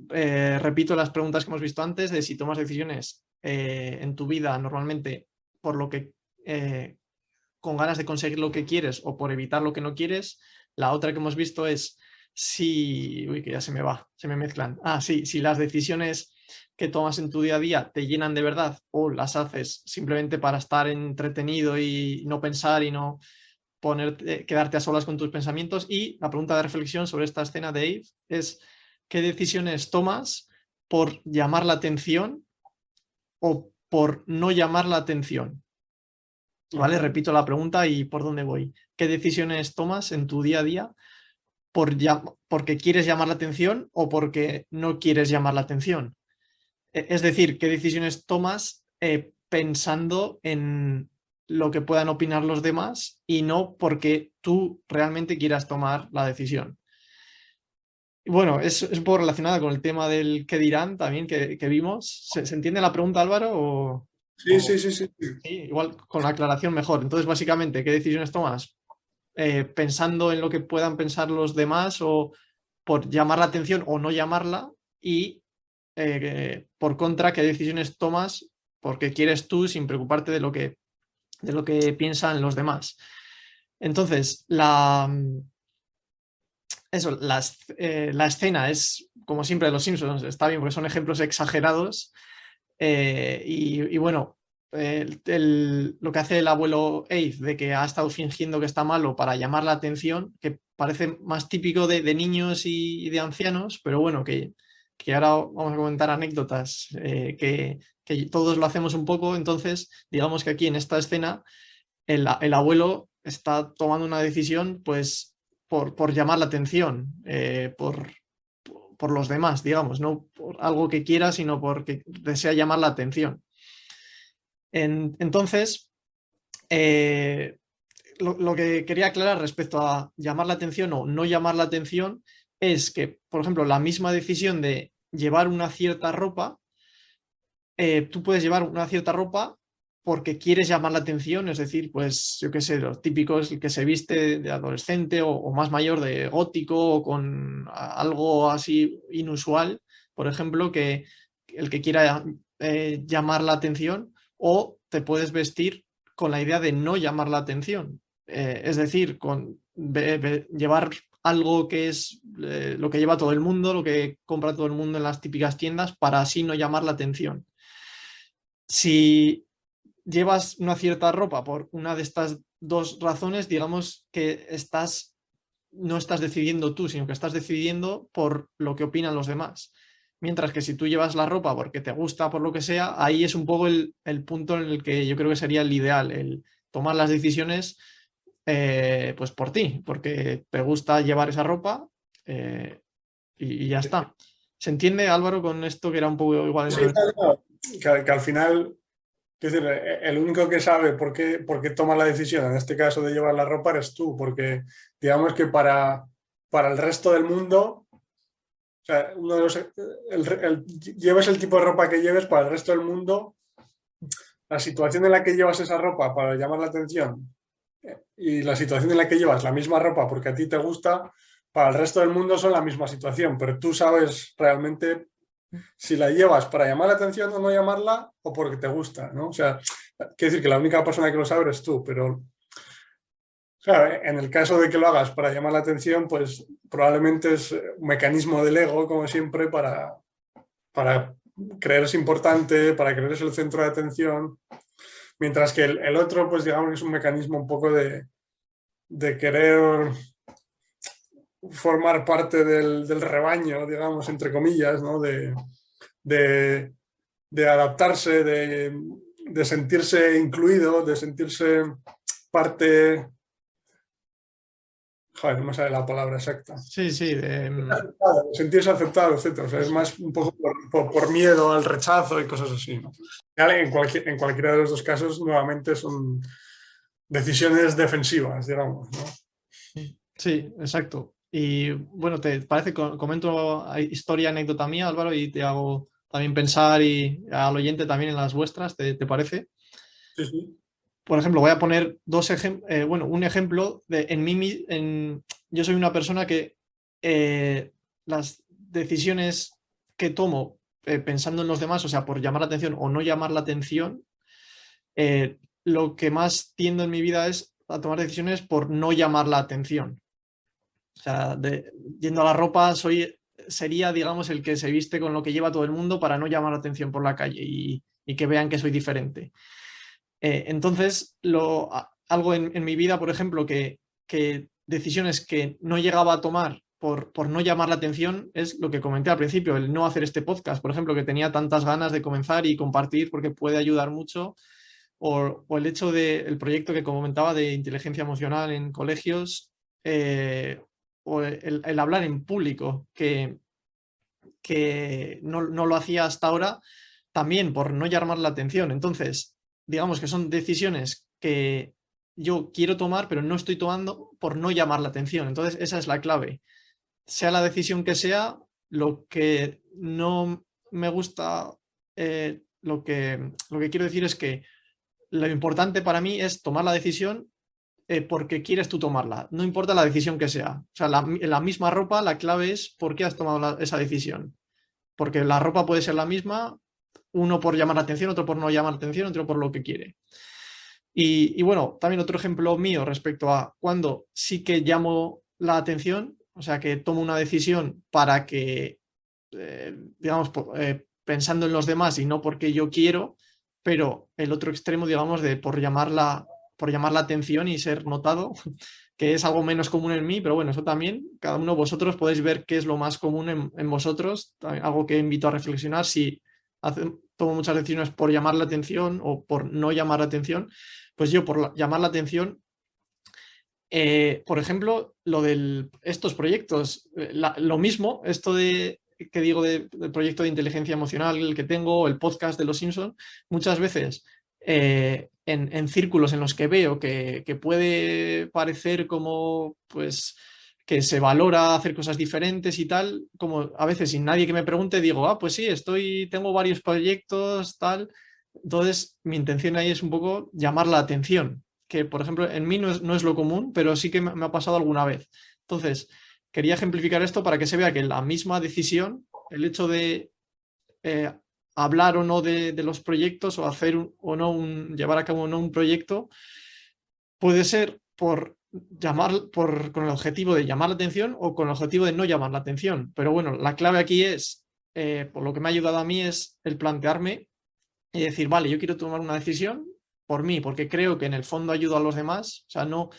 Repito las preguntas que hemos visto antes de si tomas decisiones en tu vida normalmente por lo que con ganas de conseguir lo que quieres o por evitar lo que no quieres. La otra que hemos visto es si... Uy, que ya se me va, se me mezclan. Sí, si las decisiones que tomas en tu día a día te llenan de verdad o las haces simplemente para estar entretenido y no pensar y no quedarte a solas con tus pensamientos. Y la pregunta de reflexión sobre esta escena de Eve es: ¿qué decisiones tomas por llamar la atención o por no llamar la atención? ¿Vale? Repito la pregunta y por dónde voy. ¿Qué decisiones tomas en tu día a día porque quieres llamar la atención o porque no quieres llamar la atención? Es decir, ¿qué decisiones tomas pensando en lo que puedan opinar los demás y no porque tú realmente quieras tomar la decisión? Y bueno, es un poco relacionada con el tema del qué dirán también que vimos. ¿Se entiende la pregunta, Álvaro? Sí, sí, sí, sí. Sí, igual con la aclaración mejor. Entonces, básicamente, ¿qué decisiones tomas? Pensando en lo que puedan pensar los demás o por llamar la atención o no llamarla, y por contra, ¿qué decisiones tomas porque quieres tú sin preocuparte de lo que piensan los demás? Entonces, la escena es, como siempre, de los Simpsons, está bien porque son ejemplos exagerados, y bueno, lo que hace el abuelo Abe de que ha estado fingiendo que está malo para llamar la atención, que parece más típico de niños y de ancianos, pero bueno, que ahora vamos a comentar anécdotas que todos lo hacemos un poco. Entonces, digamos que aquí en esta escena el abuelo está tomando una decisión pues por llamar la atención, por los demás, digamos, no por algo que quiera, sino porque desea llamar la atención. Entonces, lo que quería aclarar respecto a llamar la atención o no llamar la atención es que, por ejemplo, la misma decisión de llevar una cierta ropa, tú puedes llevar una cierta ropa porque quieres llamar la atención, es decir, pues yo qué sé, los típicos, el que se viste de adolescente o más mayor, de gótico, o con algo así inusual, por ejemplo, que el que quiera llamar la atención, o te puedes vestir con la idea de no llamar la atención, es decir, llevar algo que es lo que lleva todo el mundo, lo que compra todo el mundo en las típicas tiendas, para así no llamar la atención. Si llevas una cierta ropa por una de estas dos razones, digamos, que no estás decidiendo tú, sino que estás decidiendo por lo que opinan los demás. Mientras que si tú llevas la ropa porque te gusta, por lo que sea, ahí es un poco el punto en el que yo creo que sería el ideal, el tomar las decisiones pues por ti, porque te gusta llevar esa ropa y ya está. ¿Se entiende, Álvaro, con esto que era un poco igual? Sí, claro, que al final, es decir, el único que sabe por qué toma la decisión, en este caso de llevar la ropa, eres tú, porque digamos que para el resto del mundo, o sea, lleves el tipo de ropa que lleves, para el resto del mundo, la situación en la que llevas esa ropa para llamar la atención y la situación en la que llevas la misma ropa porque a ti te gusta, para el resto del mundo son la misma situación, pero tú sabes realmente si la llevas para llamar la atención o no llamarla o porque te gusta, ¿no? O sea, quiere decir que la única persona que lo sabe eres tú, pero claro, en el caso de que lo hagas para llamar la atención, pues probablemente es un mecanismo del ego, como siempre, para creerse importante, para creerse el centro de atención, mientras que el otro, pues digamos que es un mecanismo un poco de querer formar parte del rebaño, digamos, entre comillas, ¿no? De adaptarse, de sentirse incluido, de sentirse parte... Joder, no me sale la palabra exacta. Sí, sí. Sentirse aceptado, etc. O sea, es más un poco por miedo al rechazo y cosas así, ¿no? En cualquiera de los dos casos, nuevamente, son decisiones defensivas, digamos, ¿no? Sí, exacto. Y bueno, ¿te parece? Comento historia, anécdota mía, Álvaro, y te hago también pensar y al oyente también en las vuestras, ¿te parece? Sí, sí. Por ejemplo, voy a poner un ejemplo yo soy una persona que las decisiones que tomo pensando en los demás, o sea, por llamar la atención o no llamar la atención, lo que más tiendo en mi vida es a tomar decisiones por no llamar la atención. O sea, yendo a la ropa, sería, digamos, el que se viste con lo que lleva todo el mundo para no llamar la atención por la calle y que vean que soy diferente. Entonces, algo en mi vida, por ejemplo, que decisiones que no llegaba a tomar por no llamar la atención es lo que comenté al principio, el no hacer este podcast, por ejemplo, que tenía tantas ganas de comenzar y compartir porque puede ayudar mucho, o el hecho del proyecto que comentaba de inteligencia emocional en colegios, o el hablar en público, que no lo hacía hasta ahora, también por no llamar la atención. Entonces, digamos que son decisiones que yo quiero tomar, pero no estoy tomando por no llamar la atención. Entonces, esa es la clave. Sea la decisión que sea, lo que no me gusta, lo que quiero decir es que lo importante para mí es tomar la decisión porque quieres tú tomarla. No importa la decisión que sea. O sea, la misma ropa, la clave es por qué has tomado esa decisión. Porque la ropa puede ser la misma, uno por llamar la atención, otro por no llamar la atención, otro por lo que quiere. Y bueno, también otro ejemplo mío respecto a cuando sí que llamo la atención, o sea, que tomo una decisión para que, digamos, pensando en los demás y no porque yo quiero, pero el otro extremo, digamos, de por llamar la atención y ser notado, que es algo menos común en mí, pero bueno, eso también, cada uno de vosotros podéis ver qué es lo más común en vosotros, algo que invito a reflexionar, si tomo muchas decisiones por llamar la atención o por no llamar la atención, pues yo por llamar la atención, por ejemplo, estos proyectos, lo mismo, esto que digo del proyecto de inteligencia emocional el que tengo, el podcast de Los Simpson, muchas veces en círculos en los que veo que puede parecer como pues que se valora hacer cosas diferentes y tal, como a veces sin nadie que me pregunte digo, pues sí, tengo varios proyectos, tal. Entonces mi intención ahí es un poco llamar la atención, que por ejemplo en mí no es lo común, pero sí que me ha pasado alguna vez. Entonces quería ejemplificar esto para que se vea que la misma decisión, el hecho de hablar o no de los proyectos o hacer llevar a cabo o no un proyecto, puede ser con el objetivo de llamar la atención o con el objetivo de no llamar la atención. Pero bueno, la clave aquí es, por lo que me ha ayudado a mí, es el plantearme y decir, vale, yo quiero tomar una decisión por mí, porque creo que en el fondo ayudo a los demás, o sea, no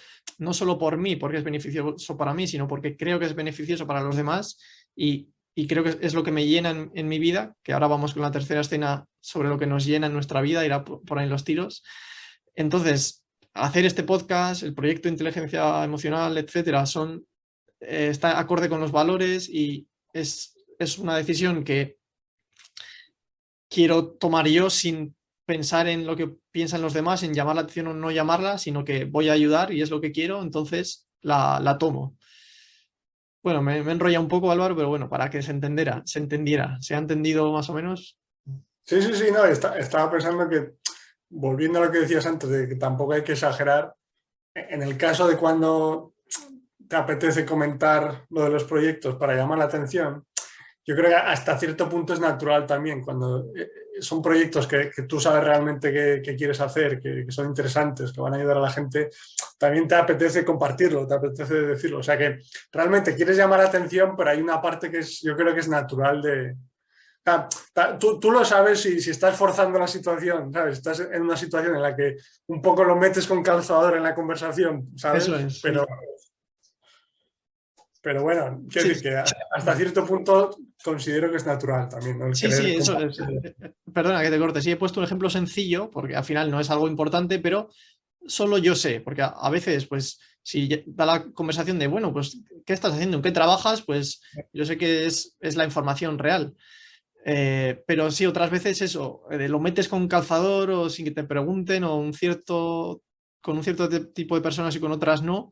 solo por mí, porque es beneficioso para mí, sino porque creo que es beneficioso para los demás y creo que es lo que me llena en mi vida, que ahora vamos con la tercera escena sobre lo que nos llena en nuestra vida, irá por ahí los tiros. Entonces, hacer este podcast, el proyecto de inteligencia emocional, etcétera, está acorde con los valores y es una decisión que quiero tomar yo sin pensar en lo que piensan los demás, en llamar la atención o no llamarla, sino que voy a ayudar y es lo que quiero, entonces la tomo. Bueno, me enrolla un poco, Álvaro, pero bueno, para que se entendiera, ¿se ha entendido más o menos? Sí, no, estaba pensando que, volviendo a lo que decías antes, de que tampoco hay que exagerar, en el caso de cuando te apetece comentar lo de los proyectos para llamar la atención, yo creo que hasta cierto punto es natural también, cuando son proyectos que tú sabes realmente que quieres hacer, que son interesantes, que van a ayudar a la gente, también te apetece compartirlo, te apetece decirlo. O sea que realmente quieres llamar la atención, pero hay una parte que yo creo que es natural de... Tú lo sabes si estás forzando la situación, ¿sabes? Estás en una situación en la que un poco lo metes con calzador en la conversación, ¿sabes? Eso es, pero bueno, quiero decir que hasta cierto punto considero que es natural también, ¿no? Sí, eso es. Perdona que te corte. Sí, he puesto un ejemplo sencillo, porque al final no es algo importante, pero solo yo sé, porque a veces, pues, si da la conversación de, bueno, pues, ¿qué estás haciendo? ¿En qué trabajas? Pues yo sé que es la información real. Pero sí, otras veces eso, lo metes con un calzador o sin que te pregunten o con un cierto tipo de personas y con otras no,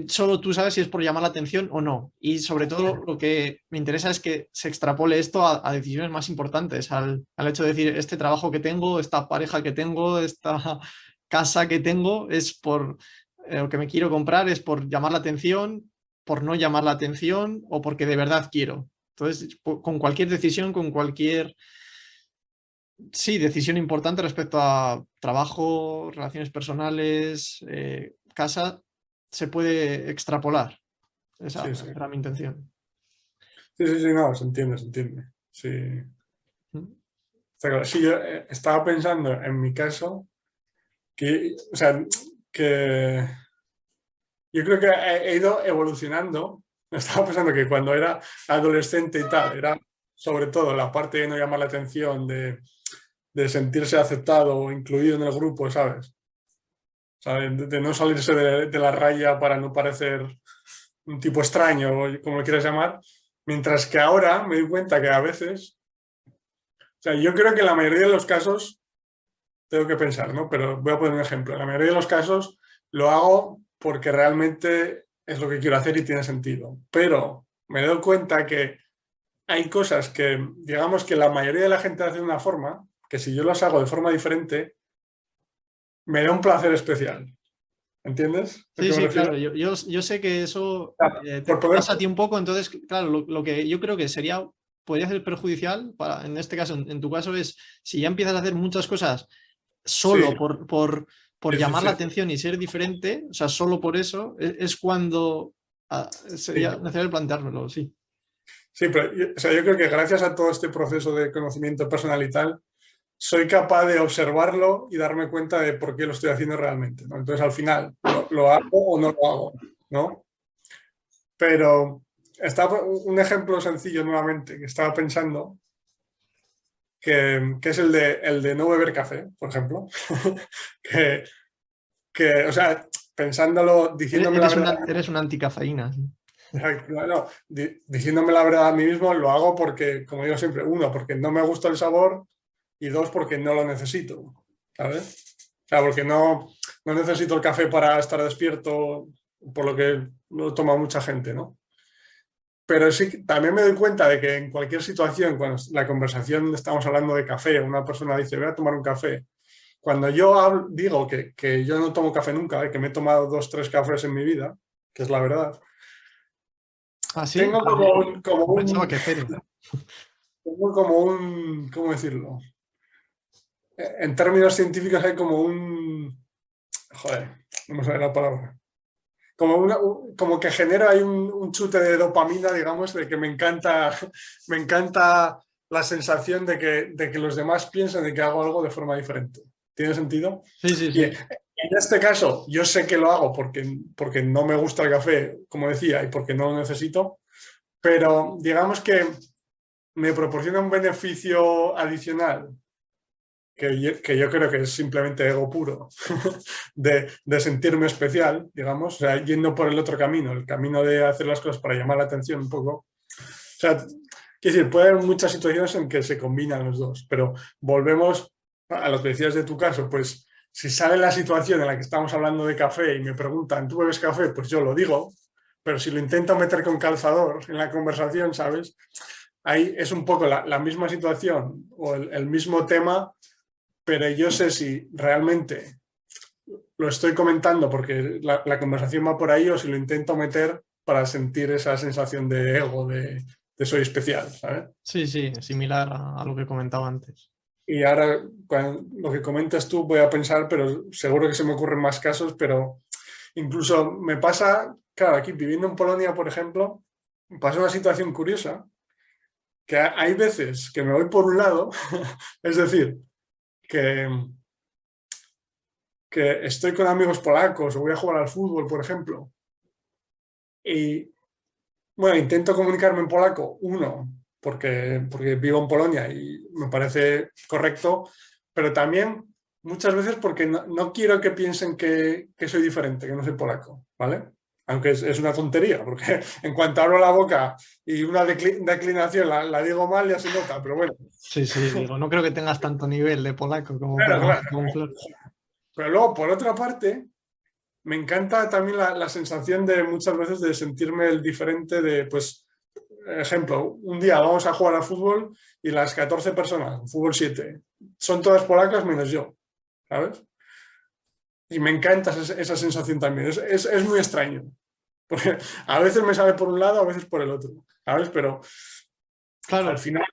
solo tú sabes si es por llamar la atención o no. Y sobre todo lo que me interesa es que se extrapole esto a decisiones más importantes, al hecho de decir, este trabajo que tengo, esta pareja que tengo, esta casa que tengo, es por lo que me quiero comprar, es por llamar la atención, por no llamar la atención o porque de verdad quiero. Entonces, con cualquier decisión, decisión importante respecto a trabajo, relaciones personales, casa, se puede extrapolar. Esa era mi intención. Sí, no, se entiende. Sí. Sí, yo estaba pensando en mi caso que yo creo que he ido evolucionando. Estaba pensando que cuando era adolescente y tal, era sobre todo la parte de no llamar la atención, de sentirse aceptado o incluido en el grupo, ¿sabes? O sea, de no salirse de la raya para no parecer un tipo extraño, o como lo quieras llamar, mientras que ahora me doy cuenta que a veces, o sea, yo creo que en la mayoría de los casos, tengo que pensar, ¿no? Pero voy a poner un ejemplo. En la mayoría de los casos lo hago porque realmente es lo que quiero hacer y tiene sentido. Pero me doy cuenta que hay cosas que, digamos que la mayoría de la gente hace de una forma, que si yo las hago de forma diferente, me da un placer especial. ¿Entiendes? Sí, claro. Yo sé que eso te pasa a ti un poco, entonces, claro, lo que yo creo que podría ser perjudicial, en este caso, en tu caso, es si ya empiezas a hacer muchas cosas solo por llamar la atención y ser diferente, o sea, solo por eso, es cuando sería necesario planteármelo, sí. Sí, pero yo creo que gracias a todo este proceso de conocimiento personal y tal, soy capaz de observarlo y darme cuenta de por qué lo estoy haciendo realmente, ¿no? Entonces, al final, ¿lo hago o no lo hago? ¿No? Pero un ejemplo sencillo nuevamente que estaba pensando, que es el de no beber café, por ejemplo. O sea, pensándolo, diciéndome la verdad... Eres una anticafeína. No, diciéndome la verdad a mí mismo, lo hago porque, como digo siempre, uno, porque no me gusta el sabor, y dos, porque no lo necesito, ¿sabes? O sea, porque no necesito el café para estar despierto, por lo que lo toma mucha gente, ¿no? Pero sí, también me doy cuenta de que en cualquier situación, cuando la conversación estamos hablando de café, una persona dice, voy a tomar un café. Cuando yo digo que yo no tomo café nunca, que me he tomado 2 o 3 cafés en mi vida, que es la verdad, ¿sí? Tengo como un... Pensaba que cero. Tengo como un... ¿Cómo decirlo? En términos científicos hay como un... Joder, no me sale la palabra. Como que genera ahí un chute de dopamina, digamos, de que me encanta la sensación de que los demás piensen de que hago algo de forma diferente. ¿Tiene sentido? Sí, sí, Y sí. en este caso, yo sé que lo hago porque no me gusta el café, como decía, y porque no lo necesito, pero digamos que me proporciona un beneficio adicional que yo creo que es simplemente ego puro, de sentirme especial, digamos, o sea, yendo por el otro camino, el camino de hacer las cosas para llamar la atención un poco. O sea, quiero decir, puede haber muchas situaciones en que se combinan los dos, pero volvemos a lo que decías de tu caso, pues si sale la situación en la que estamos hablando de café y me preguntan, ¿tú bebes café? Pues yo lo digo, pero si lo intento meter con calzador en la conversación, ¿sabes? Ahí es un poco la misma situación o el mismo tema, pero yo sé si realmente lo estoy comentando porque la conversación va por ahí o si lo intento meter para sentir esa sensación de ego, de soy especial, ¿sabes? Sí, sí, similar a lo que comentaba antes. Y ahora, lo que comentas tú, voy a pensar, pero seguro que se me ocurren más casos, pero incluso me pasa, claro, aquí viviendo en Polonia, por ejemplo, me pasa una situación curiosa, que hay veces que me voy por un lado, es decir, que estoy con amigos polacos o voy a jugar al fútbol, por ejemplo, y bueno, intento comunicarme en polaco, porque vivo en Polonia y me parece correcto, pero también muchas veces porque no quiero que piensen que soy diferente, que no soy polaco, ¿vale? Aunque es una tontería, porque en cuanto abro la boca y una declinación la digo mal, ya se nota, pero bueno. Sí, sí, digo, no creo que tengas tanto nivel de polaco como Claro, para claro. camuflar. Pero luego, por otra parte, me encanta también la sensación de muchas veces de sentirme el diferente de, pues, ejemplo, un día vamos a jugar al fútbol y las 14 personas, fútbol 7, son todas polacas menos yo, ¿sabes? Y me encanta esa sensación también, es muy extraño, porque a veces me sale por un lado, a veces por el otro, ¿sabes? Pero Claro, al final,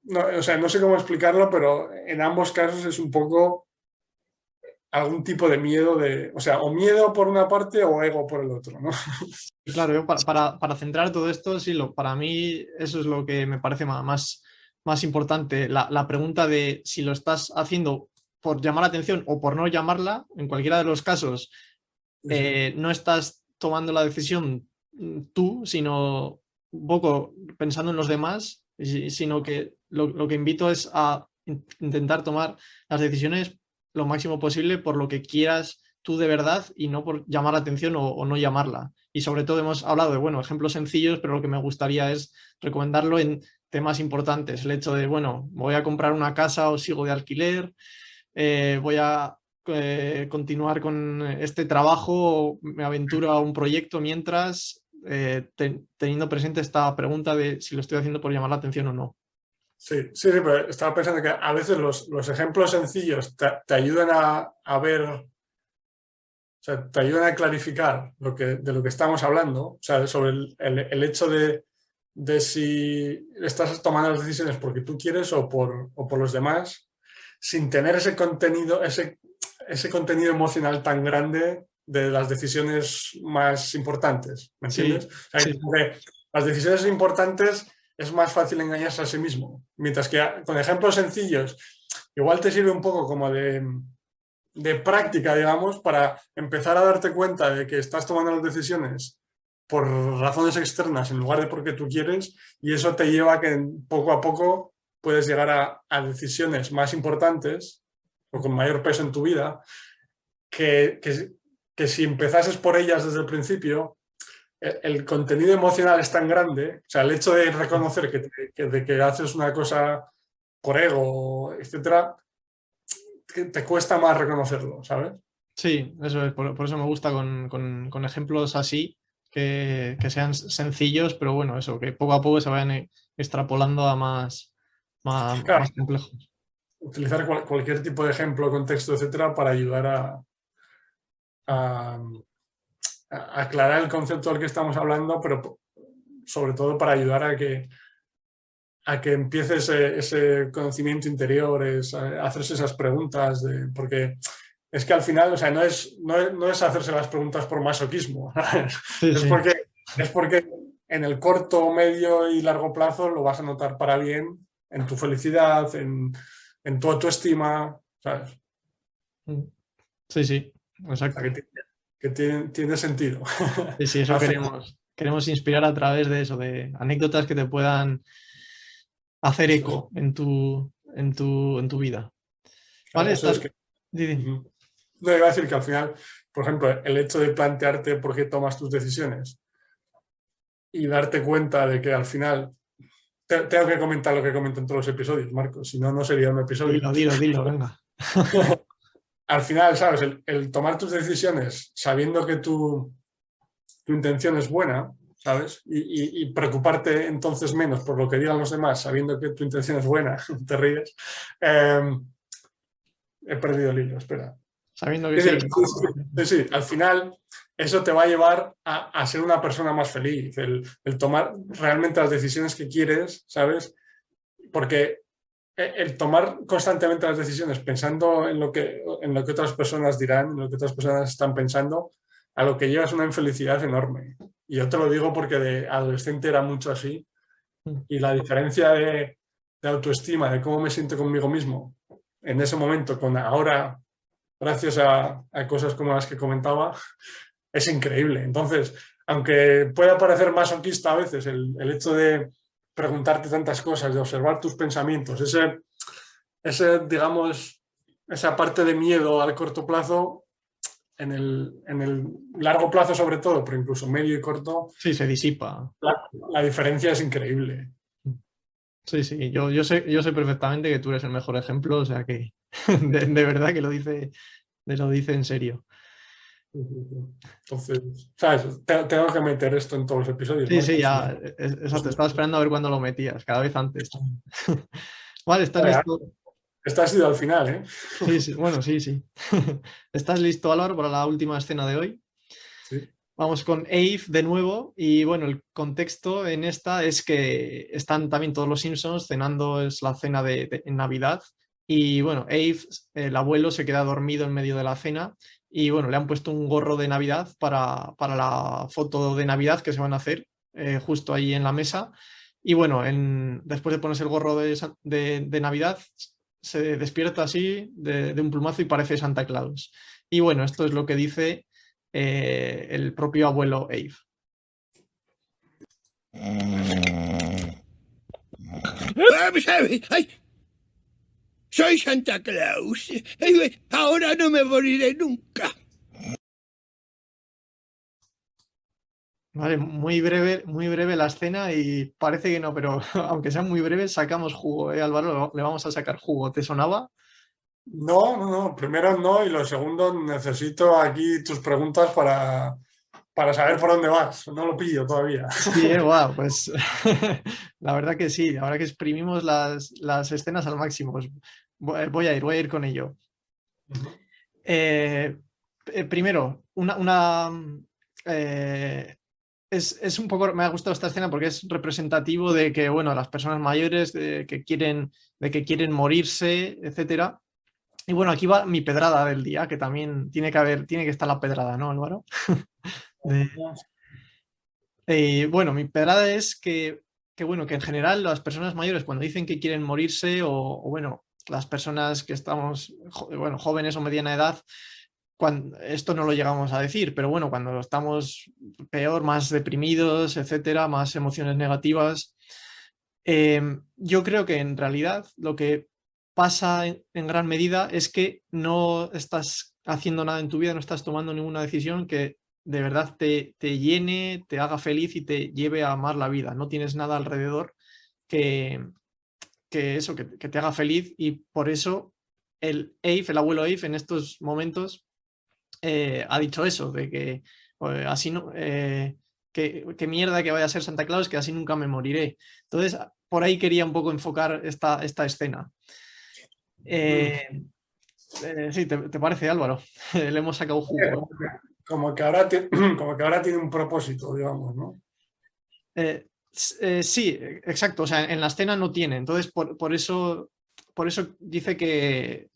no, o sea, no sé cómo explicarlo, pero en ambos casos es un poco algún tipo de miedo o sea, o miedo por una parte o ego por el otro, ¿no? y claro, yo para centrar todo esto, sí, para mí eso es lo que me parece más importante. La pregunta de si lo estás haciendo por llamar la atención o por no llamarla, en cualquiera de los casos, no estás tomando la decisión tú, sino un poco pensando en los demás, sino que lo que invito es a intentar tomar las decisiones lo máximo posible por lo que quieras tú de verdad y no por llamar la atención o no llamarla. Y sobre todo hemos hablado de, bueno, ejemplos sencillos, pero lo que me gustaría es recomendarlo en temas importantes. El hecho de, bueno, voy a comprar una casa o sigo de alquiler, voy a continuar con este trabajo o me aventuro a un proyecto mientras, teniendo presente esta pregunta de si lo estoy haciendo por llamar la atención o no. Sí, sí, sí, pero estaba pensando que a veces los ejemplos sencillos te ayudan a ver, o sea, te ayudan a clarificar de lo que estamos hablando, o sea, sobre el hecho de si estás tomando las decisiones porque tú quieres o por los demás, sin tener ese contenido emocional tan grande de las decisiones más importantes, ¿me entiendes? Sí, O sea, sí. porque las decisiones importantes es más fácil engañarse a sí mismo, mientras que con ejemplos sencillos igual te sirve un poco como de práctica, digamos, para empezar a darte cuenta de que estás tomando las decisiones por razones externas en lugar de porque tú quieres, y eso te lleva a que poco a poco puedes llegar a decisiones más importantes o con mayor peso en tu vida, que si empezases por ellas desde el principio, el contenido emocional es tan grande, o sea, el hecho de reconocer de que haces una cosa por ego, etcétera, te cuesta más reconocerlo, ¿sabes? Sí, eso es, por eso me gusta con ejemplos así, que sean sencillos, pero bueno, eso, que poco a poco se vayan extrapolando a Claro, más complejos. utilizar cualquier tipo de ejemplo, contexto, etcétera, para ayudar a aclarar el concepto del que estamos hablando, pero sobre todo para ayudar a que empiece ese conocimiento interior, hacerse esas preguntas, porque es que al final, o sea, no es hacerse las preguntas por masoquismo, Sí, es sí. porque en el corto, medio y largo plazo lo vas a notar para bien en tu felicidad, en tu autoestima, ¿sabes? Sí, sí, O exacto. sea, que tiene sentido. Sí, sí, eso Al final, queremos. Queremos inspirar a través de eso, de anécdotas que te puedan hacer eco en tu vida. ¿Vale? eso es que... Didi. Ujú. No, iba a decir que al final, por ejemplo, el hecho de plantearte por qué tomas tus decisiones y darte cuenta de que al final tengo que comentar lo que comento en todos los episodios, Marcos, si no, no sería un episodio. Dilo, venga. Al final, ¿sabes? El tomar tus decisiones sabiendo que tu intención es buena, ¿sabes? Y preocuparte entonces menos por lo que digan los demás, sabiendo que tu intención es buena, te ríes. He perdido el hilo, espera. Sabiendo que sí. Sí, al final eso te va a llevar a ser una persona más feliz, el tomar realmente las decisiones que quieres, ¿sabes? Porque el tomar constantemente las decisiones pensando en lo que otras personas dirán, en lo que otras personas están pensando, a lo que lleva es una infelicidad enorme. Y yo te lo digo porque de adolescente era mucho así. Y la diferencia de autoestima, de cómo me siento conmigo mismo en ese momento, con ahora, gracias a cosas como las que comentaba, es increíble. Entonces, aunque pueda parecer masoquista a veces el hecho de preguntarte tantas cosas, de observar tus pensamientos, digamos, esa parte de miedo al corto plazo, en el largo plazo sobre todo, pero incluso medio y corto, Sí, se disipa. La diferencia es increíble. Sí, sí, yo sé perfectamente que tú eres el mejor ejemplo, o sea que de verdad que lo dice en serio. Entonces, ¿sabes? Tengo que meter esto en todos los episodios. Sí, sí, Marcos. ya, exacto, estaba esperando a ver cuándo lo metías, cada vez antes. Vale, ¿estás listo? Esta ha sido al final, ¿eh? Sí, sí, bueno, sí, sí. ¿Estás listo, Álvaro, para la última escena de hoy? Sí. Vamos con Eve de nuevo y bueno, el contexto en esta es que están también todos los Simpsons cenando, es la cena en Navidad y bueno, Eve, el abuelo, se queda dormido en medio de la cena y bueno, le han puesto un gorro de Navidad para la foto de Navidad que se van a hacer justo ahí en la mesa y bueno, después de ponerse el gorro de Navidad se despierta así de un plumazo y parece Santa Claus. Y bueno, esto es lo que dice el propio abuelo Abe. ¡Ay! Soy Santa Claus. Ahora no me moriré nunca. Vale, muy breve la escena y parece que no, pero aunque sea muy breve, sacamos jugo, Álvaro, le vamos a sacar jugo. ¿Te sonaba? No. Primero no, y lo segundo, necesito aquí tus preguntas para saber por dónde vas. No lo pillo todavía. Sí, wow, pues la verdad que sí, ahora que exprimimos las escenas al máximo, pues voy a ir con ello. Primero, es un poco, me ha gustado esta escena porque es representativo de que, bueno, las personas mayores de que quieren morirse, etcétera. Y bueno, aquí va mi pedrada del día, que también tiene que estar la pedrada, ¿no, Álvaro? Bueno, mi pedrada es que bueno, que en general las personas mayores cuando dicen que quieren morirse o bueno, las personas que estamos, bueno, jóvenes o mediana edad, esto no lo llegamos a decir, pero bueno, cuando estamos peor, más deprimidos, etcétera, más emociones negativas, yo creo que en realidad lo que pasa en gran medida es que no estás haciendo nada en tu vida, no estás tomando ninguna decisión que de verdad te llene, te haga feliz y te lleve a amar la vida. No tienes nada alrededor que eso, que te haga feliz y por eso el abuelo Abe en estos momentos ha dicho eso, de que así no, que mierda que vaya a ser Santa Claus, que así nunca me moriré. Entonces, por ahí quería un poco enfocar esta escena. Sí, ¿te parece, Álvaro? Le hemos sacado jugo. Como que ahora tiene un propósito, digamos, ¿no? Sí, exacto. O sea, en la escena no tiene. Entonces, por eso dice que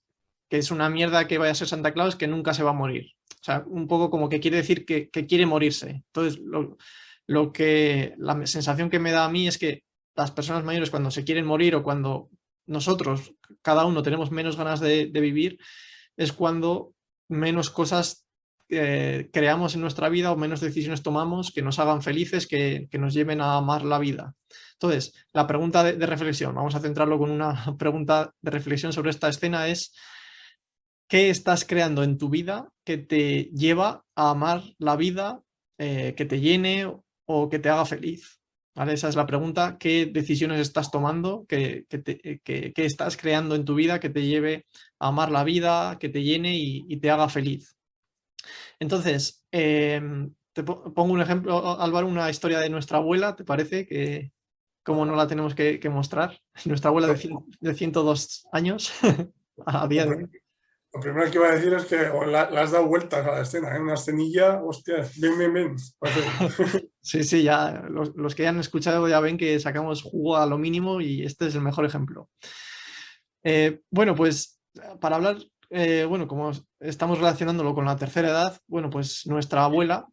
es una mierda que vaya a ser Santa Claus, que nunca se va a morir. O sea, un poco como que quiere decir que quiere morirse. Entonces, La sensación que me da a mí es que las personas mayores, cuando se quieren morir o cuando nosotros, cada uno, tenemos menos ganas de vivir, es cuando menos cosas creamos en nuestra vida o menos decisiones tomamos que nos hagan felices, que nos lleven a amar la vida. Entonces, la pregunta de reflexión, vamos a centrarlo con una pregunta de reflexión sobre esta escena, es: ¿qué estás creando en tu vida que te lleva a amar la vida, que te llene o que te haga feliz? ¿Vale? Esa es la pregunta. ¿Qué decisiones estás tomando? ¿Qué estás creando en tu vida que te lleve a amar la vida, que te llene y te haga feliz? Entonces, te pongo un ejemplo, Álvaro, una historia de nuestra abuela, ¿te parece? Que cómo no la tenemos que mostrar. Nuestra abuela de 102 años a día de hoy. Lo primero que iba a decir es que le has dado vueltas a la escena, ¿eh? Una escenilla, hostia, bien. Sí, ya los que ya han escuchado ya ven que sacamos jugo a lo mínimo y este es el mejor ejemplo. Bueno, pues para hablar, bueno, como estamos relacionándolo con la tercera edad, bueno, pues nuestra abuela,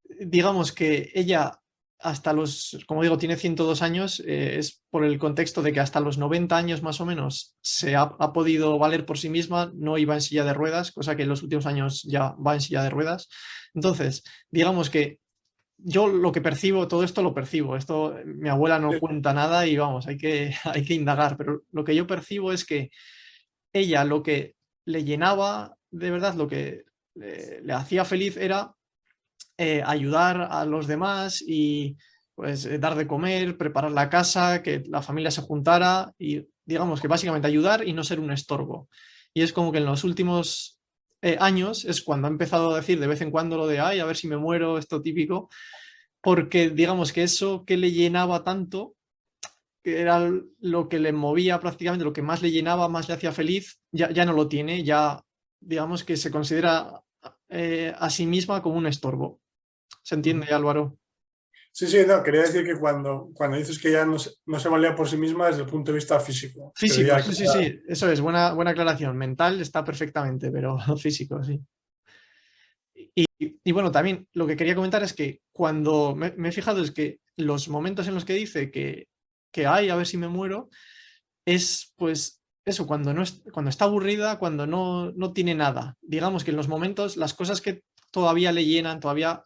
digamos que ella hasta como digo, tiene 102 años, es por el contexto de que hasta los 90 años más o menos se ha podido valer por sí misma, no iba en silla de ruedas, cosa que en los últimos años ya va en silla de ruedas. Entonces, digamos que yo lo que percibo, todo esto lo percibo, esto mi abuela no cuenta nada y vamos, hay que indagar, pero lo que yo percibo es que ella, lo que le llenaba de verdad, lo que le hacía feliz era ayudar a los demás y pues dar de comer, preparar la casa, que la familia se juntara y digamos que básicamente ayudar y no ser un estorbo. Y es como que en los últimos años es cuando ha empezado a decir de vez en cuando lo de ay, a ver si me muero, esto típico, porque digamos que eso que le llenaba tanto, que era lo que le movía prácticamente, lo que más le llenaba, más le hacía feliz, ya no lo tiene, ya digamos que se considera a sí misma como un estorbo. ¿Se entiende, Álvaro? Sí, no, quería decir que cuando dices que ya no se valía por sí misma desde el punto de vista físico. Físico, sí, eso es, buena aclaración. Mental está perfectamente, pero físico, sí. Y bueno, también lo que quería comentar es que cuando me he fijado es que los momentos en los que dice que hay, a ver si me muero, es pues eso, cuando está aburrida, cuando no tiene nada. Digamos que en los momentos, las cosas que todavía le llenan, todavía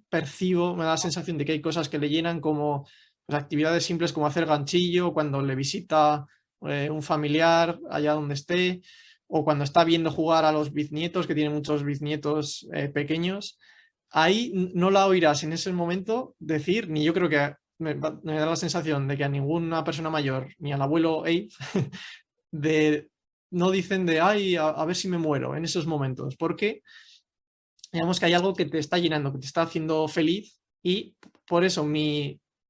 percibo, me da la sensación de que hay cosas que le llenan como pues, actividades simples como hacer ganchillo, cuando le visita un familiar allá donde esté, o cuando está viendo jugar a los bisnietos, que tiene muchos bisnietos pequeños. Ahí no la oirás en ese momento decir, ni yo creo que me da la sensación de que a ninguna persona mayor, ni al abuelo Abe, no dicen de, ay, a ver si me muero en esos momentos, porque digamos que hay algo que te está llenando, que te está haciendo feliz y por eso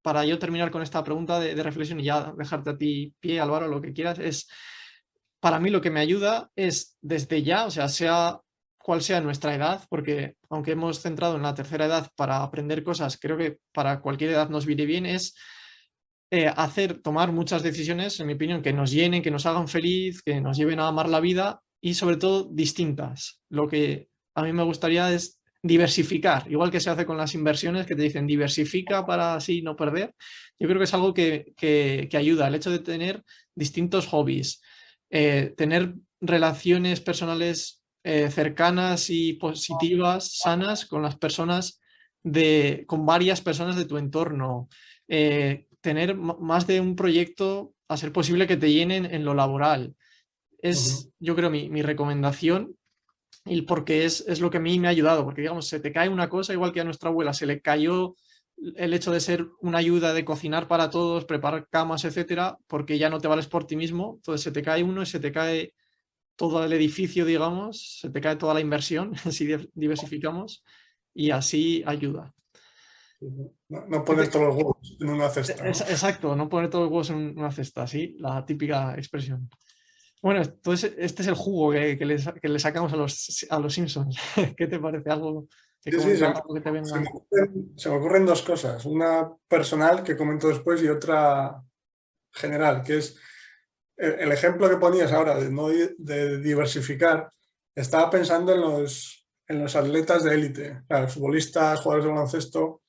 para yo terminar con esta pregunta de reflexión y ya dejarte a ti pie, Álvaro, lo que quieras, es para mí lo que me ayuda es desde ya, o sea cual sea nuestra edad, porque aunque hemos centrado en la tercera edad para aprender cosas, creo que para cualquier edad nos viene bien, es tomar muchas decisiones, en mi opinión, que nos llenen, que nos hagan feliz, que nos lleven a amar la vida y sobre todo distintas. Lo que a mí me gustaría es diversificar, igual que se hace con las inversiones, que te dicen diversifica para así no perder. Yo creo que es algo que ayuda, el hecho de tener distintos hobbies, tener relaciones personales cercanas y positivas, sanas con las personas, con varias personas de tu entorno, tener más de un proyecto, a ser posible que te llenen en lo laboral. Es, yo creo, mi recomendación, y porque es lo que a mí me ha ayudado, porque digamos, se te cae una cosa, igual que a nuestra abuela, se le cayó el hecho de ser una ayuda, de cocinar para todos, preparar camas, etcétera, porque ya no te vales por ti mismo, entonces se te cae uno y se te cae todo el edificio, digamos, se te cae toda la inversión, si diversificamos, y así ayuda. No poner todos los huevos en una cesta, ¿no? Exacto, no poner todos los huevos en una cesta, sí, la típica expresión. Bueno, entonces este es el jugo que le sacamos a los Simpsons. ¿Qué te parece? ¿Algo que te venga? Se me ocurren dos cosas. Una personal que comento después y otra general, que es el ejemplo que ponías ahora de diversificar. Estaba pensando en los atletas de élite, claro, futbolistas, jugadores de baloncesto,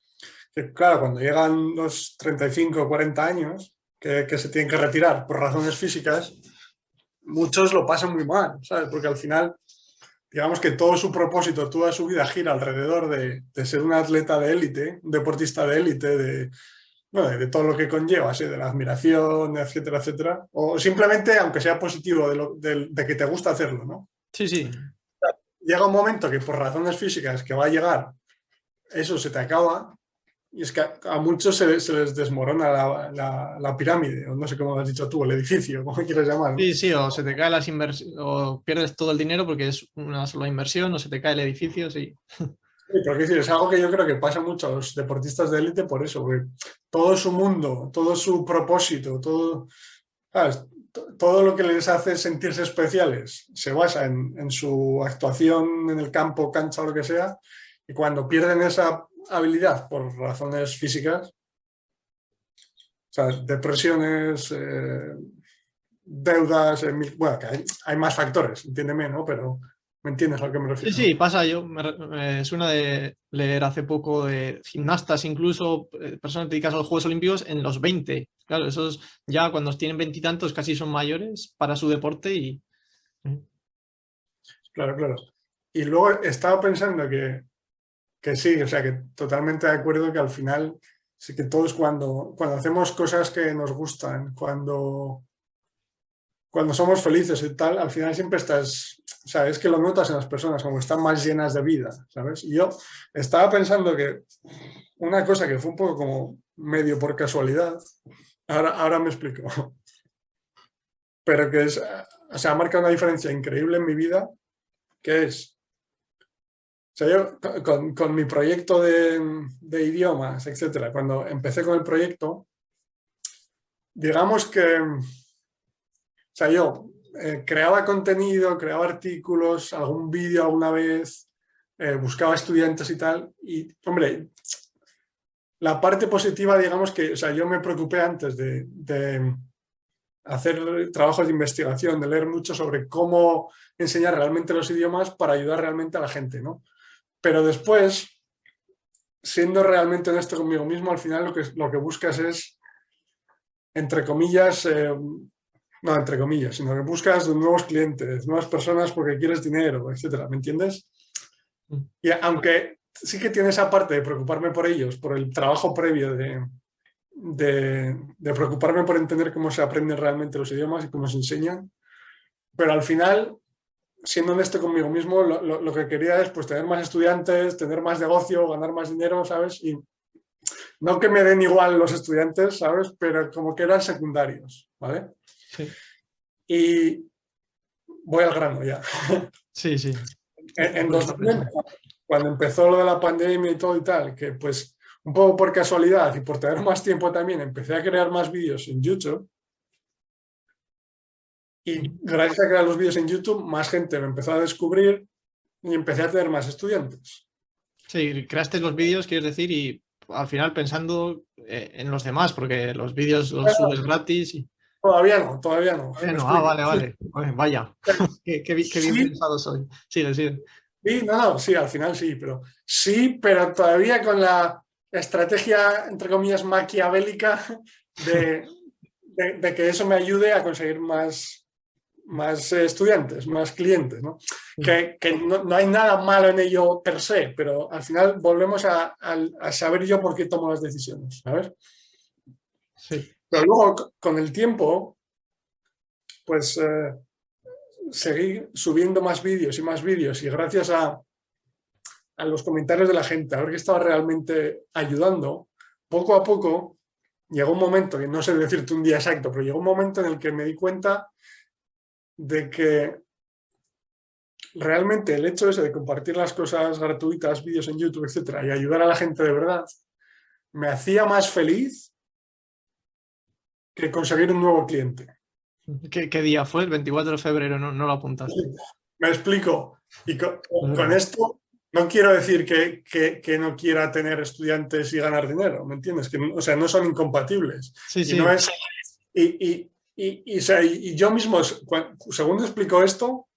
que claro, cuando llegan los 35 o 40 años, que se tienen que retirar por razones físicas, muchos lo pasan muy mal, ¿sabes? Porque al final, digamos que todo su propósito, toda su vida gira alrededor de ser un atleta de élite, un deportista de élite, de todo lo que conlleva, ¿sí? De la admiración, etcétera, etcétera. O simplemente, aunque sea positivo, de que te gusta hacerlo, ¿no? Sí, sí. Llega un momento que por razones físicas que va a llegar, eso se te acaba. Y es que a muchos se les desmorona la pirámide, o no sé cómo lo has dicho tú, el edificio, como quieres llamarlo. Sí, sí, o se te cae las inversiones, o pierdes todo el dinero porque es una sola inversión, o se te cae el edificio, sí. Sí, pero decir, es algo que yo creo que pasa mucho a los deportistas de élite por eso, porque todo su mundo, todo su propósito, todo, ¿sabes? Todo lo que les hace sentirse especiales se basa en su actuación en el campo, cancha o lo que sea, y cuando pierden esa habilidad por razones físicas, o sea, depresiones, deudas, bueno, que hay más factores, entiéndeme, ¿no? Pero ¿me entiendes a lo que me refiero? Sí, sí, pasa. Es una de leer hace poco de gimnastas, incluso personas dedicadas a los Juegos Olímpicos en los 20. Claro, esos ya cuando tienen 20 y tantos casi son mayores para su deporte y... Claro, claro. Y luego estaba pensando que sí, o sea, que totalmente de acuerdo que al final sí que todos cuando hacemos cosas que nos gustan, cuando somos felices y tal, al final siempre estás, o sea, es que lo notas en las personas como están más llenas de vida, ¿sabes? Y yo estaba pensando que una cosa que fue un poco como medio por casualidad, ahora me explico, pero que es, o sea, marca una diferencia increíble en mi vida, que es, o sea, yo con mi proyecto de idiomas, etcétera, cuando empecé con el proyecto, digamos que, o sea, yo creaba contenido, creaba artículos, algún vídeo alguna vez, buscaba estudiantes y tal, y, hombre, la parte positiva, digamos que, o sea, yo me preocupé antes de hacer trabajos de investigación, de leer mucho sobre cómo enseñar realmente los idiomas para ayudar realmente a la gente, ¿no? Pero después, siendo realmente honesto conmigo mismo, al final lo que buscas es, entre comillas, no entre comillas, sino que buscas nuevos clientes, nuevas personas porque quieres dinero, etcétera, ¿me entiendes? Y aunque sí que tiene esa parte de preocuparme por ellos, por el trabajo previo de preocuparme por entender cómo se aprenden realmente los idiomas y cómo se enseñan, pero al final, siendo honesto conmigo mismo, lo que quería es pues, tener más estudiantes, tener más negocio, ganar más dinero, ¿sabes? Y no que me den igual los estudiantes, ¿sabes? Pero como que eran secundarios, ¿vale? Sí. Y voy al grano ya. Sí, sí. En 2020, cuando empezó lo de la pandemia y todo y tal, que pues un poco por casualidad y por tener más tiempo también, empecé a crear más vídeos en YouTube. Y gracias a crear los vídeos en YouTube, más gente me empezó a descubrir y empecé a tener más estudiantes. Sí, creaste los vídeos, quieres decir, y al final pensando en los demás, porque los vídeos los subes gratis y... Todavía no, todavía no. Vale. Vaya, qué bien pensado soy. Sigue. Sí, sí, al final sí, pero todavía con la estrategia, entre comillas, maquiavélica de que eso me ayude a conseguir más estudiantes, más clientes, ¿no? Que no hay nada malo en ello per se, pero al final volvemos a saber yo por qué tomo las decisiones, ¿sabes? Sí. Pero luego, con el tiempo, pues seguí subiendo más vídeos y gracias a los comentarios de la gente, a ver qué estaba realmente ayudando, poco a poco llegó un momento, que no sé decirte un día exacto, pero llegó un momento en el que me di cuenta de que realmente el hecho ese de compartir las cosas gratuitas, vídeos en YouTube, etcétera, y ayudar a la gente de verdad, me hacía más feliz que conseguir un nuevo cliente. ¿Qué día fue? El 24 de febrero, no lo apuntaste. Me explico. Y con esto no quiero decir que no quiera tener estudiantes y ganar dinero, ¿me entiendes? O sea, no son incompatibles. Sí. Y no es... Y yo mismo, según explico esto,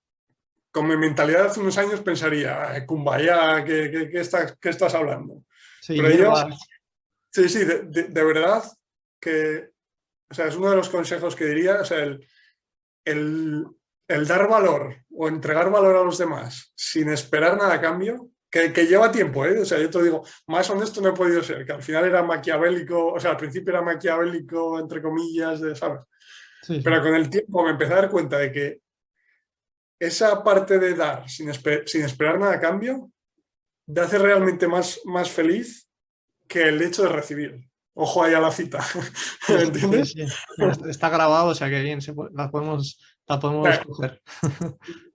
con mi mentalidad de hace unos años pensaría, Kumbaya, ¿qué estás hablando? Sí, Pero ellos, hierbas. sí, de verdad que, o sea, es uno de los consejos que diría, o sea, el, el dar valor o entregar valor a los demás sin esperar nada a cambio, que lleva tiempo, ¿eh? O sea, yo te digo, más honesto no he podido ser, que al final era maquiavélico, o sea, al principio era maquiavélico, entre comillas, ¿sabes? Sí, sí. Pero con el tiempo me empecé a dar cuenta de que esa parte de dar sin esperar nada a cambio te hace realmente más feliz que el hecho de recibir. Ojo ahí a la cita, Sí, ¿me sí, sí, entiendes? sí. No, está grabado, o sea que bien, la podemos coger.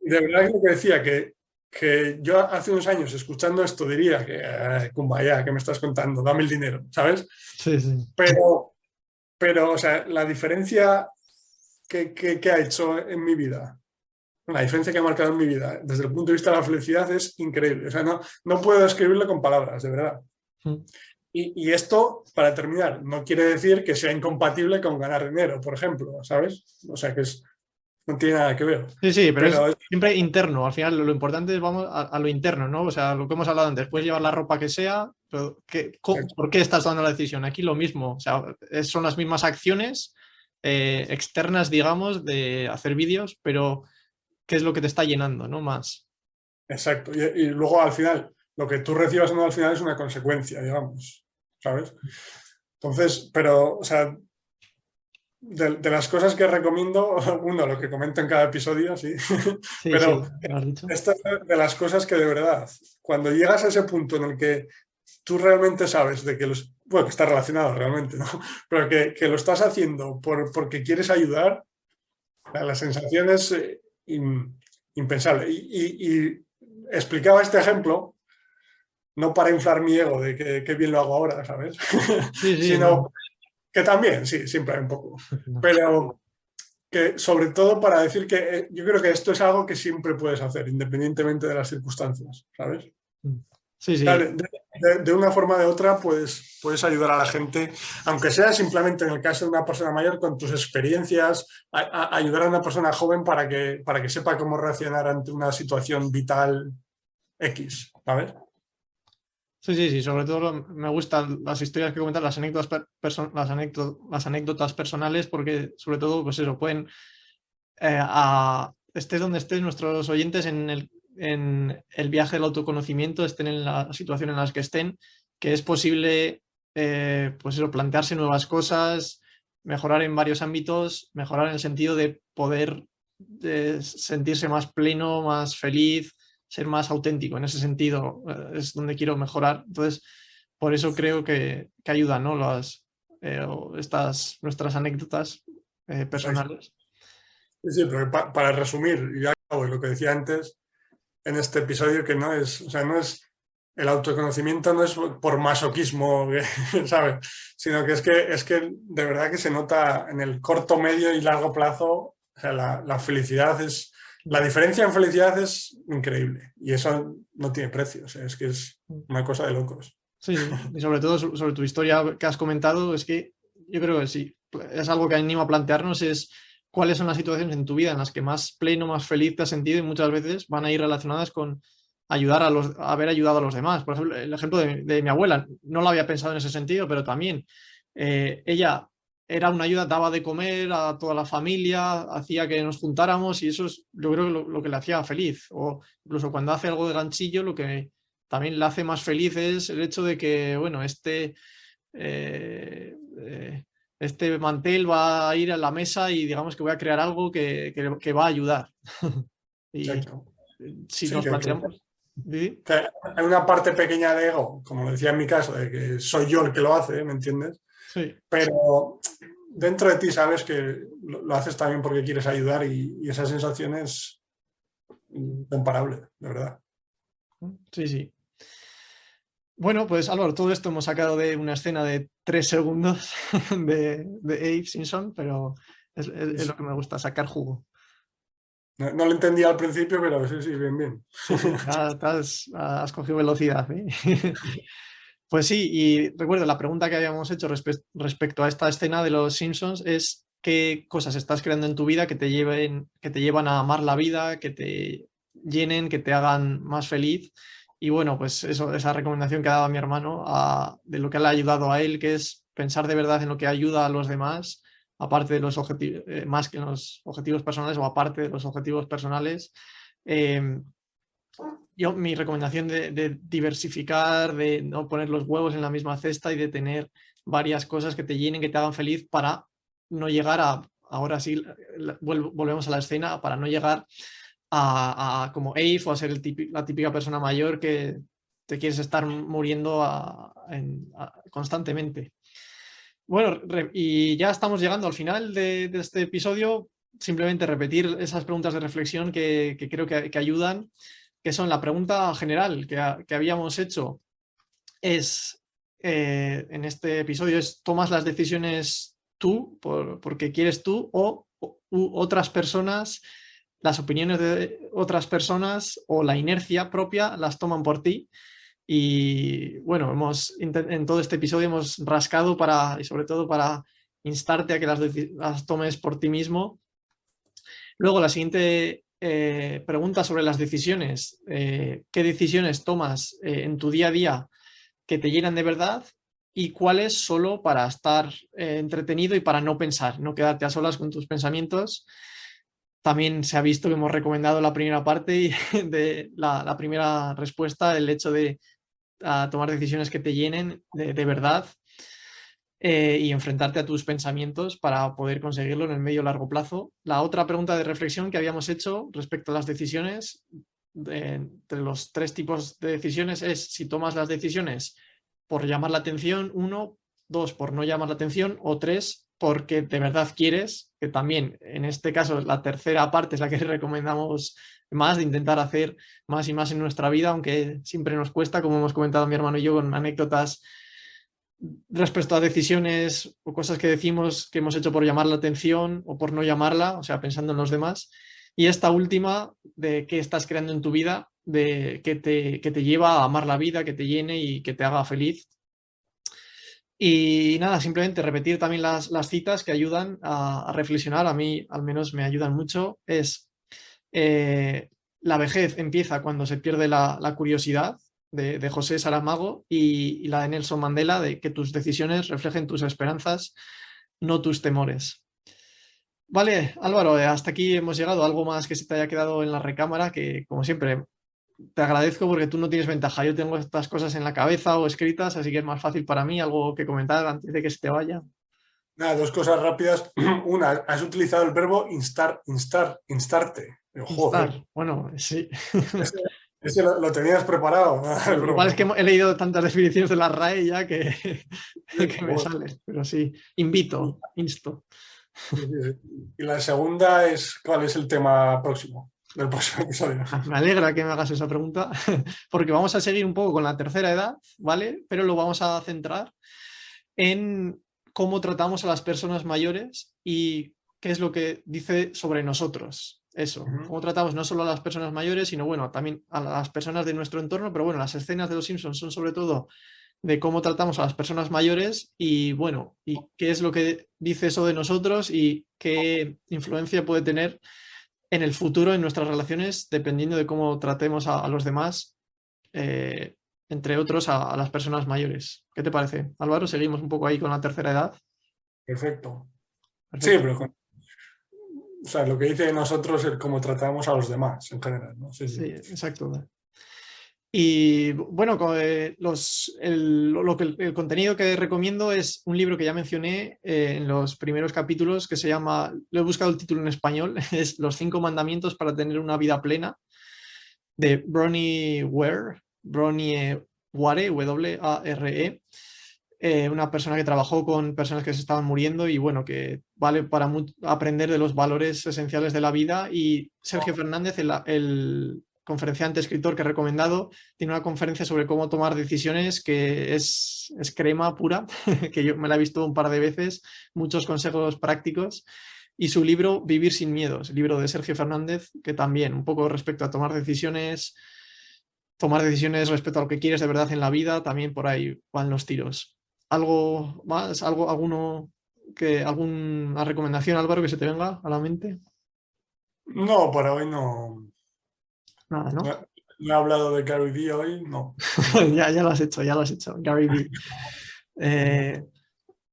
De verdad que lo que decía, que yo hace unos años escuchando esto diría que, Kumbaya, ¿qué me estás contando? Dame el dinero, ¿sabes? Sí, sí. Pero o sea, la diferencia que ha hecho en mi vida, la diferencia que ha marcado en mi vida desde el punto de vista de la felicidad es increíble. O sea, no puedo describirlo con palabras, de verdad. Mm. Y esto, para terminar, no quiere decir que sea incompatible con ganar dinero, por ejemplo, ¿sabes? O sea, no tiene nada que ver. Sí, sí, pero es Pero siempre interno. Al final lo importante es vamos a lo interno, ¿no? O sea, lo que hemos hablado antes, puedes llevar la ropa que sea, pero ¿por qué estás dando la decisión? Aquí lo mismo, o sea, son las mismas acciones externas, digamos, de hacer vídeos, pero ¿qué es lo que te está llenando, no? Más. exacto. Y luego al final, lo que tú recibas o no al final es una consecuencia, digamos, ¿sabes? Entonces, pero, o sea, de las cosas que recomiendo, uno, lo que comento en cada episodio, sí, Sí, sí, pero lo has dicho. esta es de las cosas que de verdad, cuando llegas a ese punto en el que tú realmente sabes de que bueno, que está relacionado realmente, ¿no? Pero que lo estás haciendo porque quieres ayudar, la sensación es impensable. Y explicaba este ejemplo no para inflar mi ego de que bien lo hago ahora, ¿sabes? Sí, sí, no. Sino que también, sí, siempre hay un poco. No. Pero que sobre todo para decir que yo creo que esto es algo que siempre puedes hacer, independientemente de las circunstancias, ¿sabes? Sí, O sea, sí. de una forma o de otra puedes ayudar a la gente, aunque sea simplemente en el caso de una persona mayor, con tus experiencias, ayudar a una persona joven para que sepa cómo reaccionar ante una situación vital X, ¿sabes? Sí, sí, sí, sobre todo me gustan las historias que comentan, las anécdotas personales, porque sobre todo, pues eso, pueden, estés donde estés, nuestros oyentes en el viaje del autoconocimiento, estén en la situación en la que estén, que es posible, pues eso, plantearse nuevas cosas, mejorar en varios ámbitos, mejorar en el sentido de poder sentirse más pleno, más feliz, ser más auténtico. En ese sentido, es donde quiero mejorar. Entonces, por eso creo que ayudan, ¿no? Nuestras anécdotas personales. Sí, sí, pero para resumir, y ya acabo, lo que decía antes en este episodio, que no es, o sea, no es el autoconocimiento, no es por masoquismo, ¿sabes? Sino que es que de verdad que se nota en el corto, medio y largo plazo, o sea, la felicidad la diferencia en felicidad es increíble y eso no tiene precio, o sea, es que es una cosa de locos. Sí, sí. Y sobre todo sobre tu historia que has comentado, es que yo creo que sí, es algo que anima a plantearnos, es cuáles son las situaciones en tu vida en las que más pleno, más feliz te has sentido y muchas veces van a ir relacionadas con haber ayudado a los demás. Por ejemplo, el ejemplo de mi abuela, no lo había pensado en ese sentido, pero también ella era una ayuda, daba de comer a toda la familia, hacía que nos juntáramos y eso es, yo creo, lo que le hacía feliz. O incluso cuando hace algo de ganchillo, lo que también le hace más feliz es el hecho de que, bueno, eh, eh, este mantel va a ir a la mesa y digamos que voy a crear algo que va a ayudar. Y Exacto. si Sí, nos planteamos... ¿Sí? que hay una parte pequeña de ego, como decía en mi caso, de que soy yo el que lo hace, ¿me entiendes? Sí. Pero dentro de ti sabes que lo haces también porque quieres ayudar y esa sensación es incomparable, de verdad. Sí, sí. Bueno, pues Álvaro, todo esto hemos sacado de una escena de 3 segundos de Abe Simpson, pero es lo que me gusta, sacar jugo. No lo entendía al principio, pero sí, sí, bien, bien. Sí, sí, has cogido velocidad, ¿eh? Pues sí, y recuerdo la pregunta que habíamos hecho respecto a esta escena de los Simpsons es qué cosas estás creando en tu vida que te llevan a amar la vida, llenen, que te hagan más feliz. Y bueno, pues eso, esa recomendación que ha dado a mi hermano, de lo que le ha ayudado a él, que es pensar de verdad en lo que ayuda a los demás, aparte de los objetivos, más que en los objetivos personales o aparte de los objetivos personales. Mi recomendación de diversificar, de no poner los huevos en la misma cesta y de tener varias cosas que te llenen, que te hagan feliz para no llegar ahora sí, volvemos a la escena, para no llegar a como Abe o a ser la típica persona mayor que te quieres estar muriendo constantemente. Bueno, y ya estamos llegando al final de este episodio. Simplemente repetir esas preguntas de reflexión que creo que ayudan, que son la pregunta general que habíamos hecho en este episodio es: ¿tomas las decisiones tú porque quieres tú u otras personas, las opiniones de otras personas o la inercia propia las toman por ti? Y bueno, en todo este episodio hemos rascado y sobre todo para instarte a que las tomes por ti mismo. Luego la siguiente pregunta sobre las decisiones. ¿Qué decisiones tomas en tu día a día que te llenan de verdad y cuáles solo para estar entretenido y para no pensar, no quedarte a solas con tus pensamientos? También se ha visto que hemos recomendado la primera parte de la primera respuesta, el hecho de tomar decisiones que te llenen de verdad y enfrentarte a tus pensamientos para poder conseguirlo en el medio y largo plazo. La otra pregunta de reflexión que habíamos hecho respecto a las decisiones, entre los 3 tipos de decisiones, es si tomas las decisiones por llamar la atención, 1, 2, por no llamar la atención, o 3, porque de verdad quieres, que también en este caso la tercera parte es la que recomendamos más, de intentar hacer más y más en nuestra vida, aunque siempre nos cuesta, como hemos comentado mi hermano y yo con anécdotas respecto a decisiones o cosas que decimos que hemos hecho por llamar la atención o por no llamarla, o sea, pensando en los demás. Y esta última, de qué estás creando en tu vida, de que te lleva a amar la vida, que te llene y que te haga feliz. Y nada, simplemente repetir también las citas que ayudan a reflexionar. A mí al menos me ayudan mucho. Es la vejez empieza cuando se pierde la curiosidad, de José Saramago, y la de Nelson Mandela, de que tus decisiones reflejen tus esperanzas, no tus temores. Vale, Álvaro, hasta aquí hemos llegado. ¿Algo más que se te haya quedado en la recámara? Que como siempre te agradezco porque tú no tienes ventaja. Yo tengo estas cosas en la cabeza o escritas, así que es más fácil para mí. ¿Algo que comentar antes de que se te vaya? Nada, 2 cosas rápidas. Una, has utilizado el verbo instarte. Joder. Bueno, sí. Ese lo tenías preparado. Igual es que he leído tantas definiciones de la RAE ya que me sale. Pero sí, insto. Y la segunda es: ¿cuál es el tema próximo del próximo episodio? Me alegra que me hagas esa pregunta, porque vamos a seguir un poco con la tercera edad, ¿vale? Pero lo vamos a centrar en cómo tratamos a las personas mayores y qué es lo que dice sobre nosotros. Eso, cómo tratamos no solo a las personas mayores, sino bueno, también a las personas de nuestro entorno, pero bueno, las escenas de Los Simpsons son sobre todo de cómo tratamos a las personas mayores y bueno, y qué es lo que dice eso de nosotros y qué influencia puede tener en el futuro en nuestras relaciones, dependiendo de cómo tratemos a los demás, entre otros a las personas mayores. ¿Qué te parece, Álvaro? Seguimos un poco ahí con la tercera edad. Perfecto. Perfecto. Sí, pero o sea, lo que dice de nosotros es cómo tratamos a los demás en general, ¿no? Sí. Exacto. Y bueno, el contenido que recomiendo es un libro que ya mencioné en los primeros capítulos, que se llama, lo he buscado el título en español, es Los 5 mandamientos para tener una vida plena, de Bronnie Ware, W-A-R-E, una persona que trabajó con personas que se estaban muriendo y bueno, que vale para aprender de los valores esenciales de la vida. Y Sergio Fernández, el conferenciante, escritor que he recomendado, tiene una conferencia sobre cómo tomar decisiones que es crema pura, que yo me la he visto un par de veces, muchos consejos prácticos. Y su libro Vivir sin miedos, el libro de Sergio Fernández, que también un poco respecto a tomar decisiones respecto a lo que quieres de verdad en la vida, también por ahí van los tiros. ¿Algo más? ¿Alguna recomendación, Álvaro, que se te venga a la mente? No, para hoy no. nada, ¿no? No he hablado de Gary Vee hoy, no. ya lo has hecho, Gary Vee.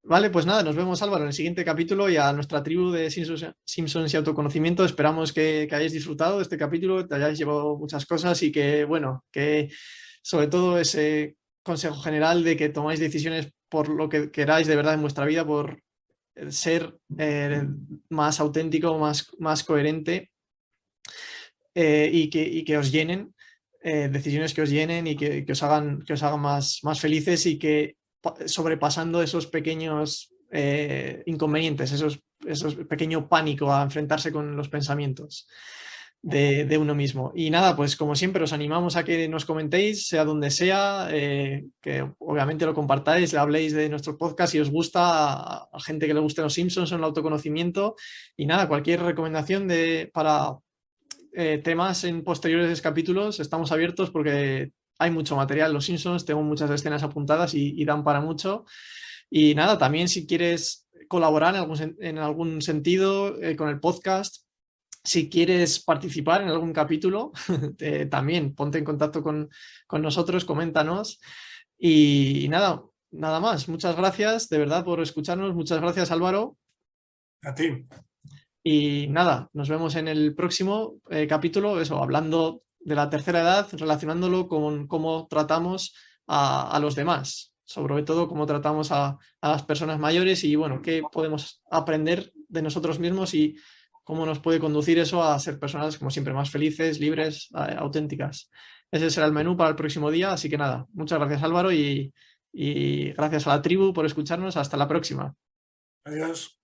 Vale, pues nada, nos vemos, Álvaro, en el siguiente capítulo y a nuestra tribu de Simpsons y autoconocimiento. Esperamos que hayáis disfrutado de este capítulo, te hayáis llevado muchas cosas y que, bueno, que sobre todo ese consejo general de que tomáis decisiones por lo que queráis de verdad en vuestra vida, por ser más auténtico, más coherente y que os llenen, decisiones que os llenen y que os hagan más felices y que sobrepasando esos pequeños inconvenientes, esos pequeño pánico a enfrentarse con los pensamientos de uno mismo. Y nada, pues como siempre os animamos a que nos comentéis, sea donde sea, que obviamente lo compartáis, le habléis de nuestro podcast si os gusta, a gente que le guste los Simpsons o el autoconocimiento. Y nada, cualquier recomendación para temas en posteriores capítulos, estamos abiertos porque hay mucho material. Los Simpsons, tengo muchas escenas apuntadas y dan para mucho. Y nada, también si quieres colaborar en algún sentido con el podcast, si quieres participar en algún capítulo, también ponte en contacto con nosotros, coméntanos. Y nada más. Muchas gracias de verdad por escucharnos. Muchas gracias, Álvaro. A ti. Y nada, nos vemos en el próximo capítulo, eso, hablando de la tercera edad, relacionándolo con cómo tratamos a los demás, sobre todo cómo tratamos a las personas mayores y bueno, qué podemos aprender de nosotros mismos y cómo nos puede conducir eso a ser personas, como siempre, más felices, libres, auténticas. Ese será el menú para el próximo día, así que nada, muchas gracias, Álvaro, y gracias a la tribu por escucharnos. Hasta la próxima. Adiós.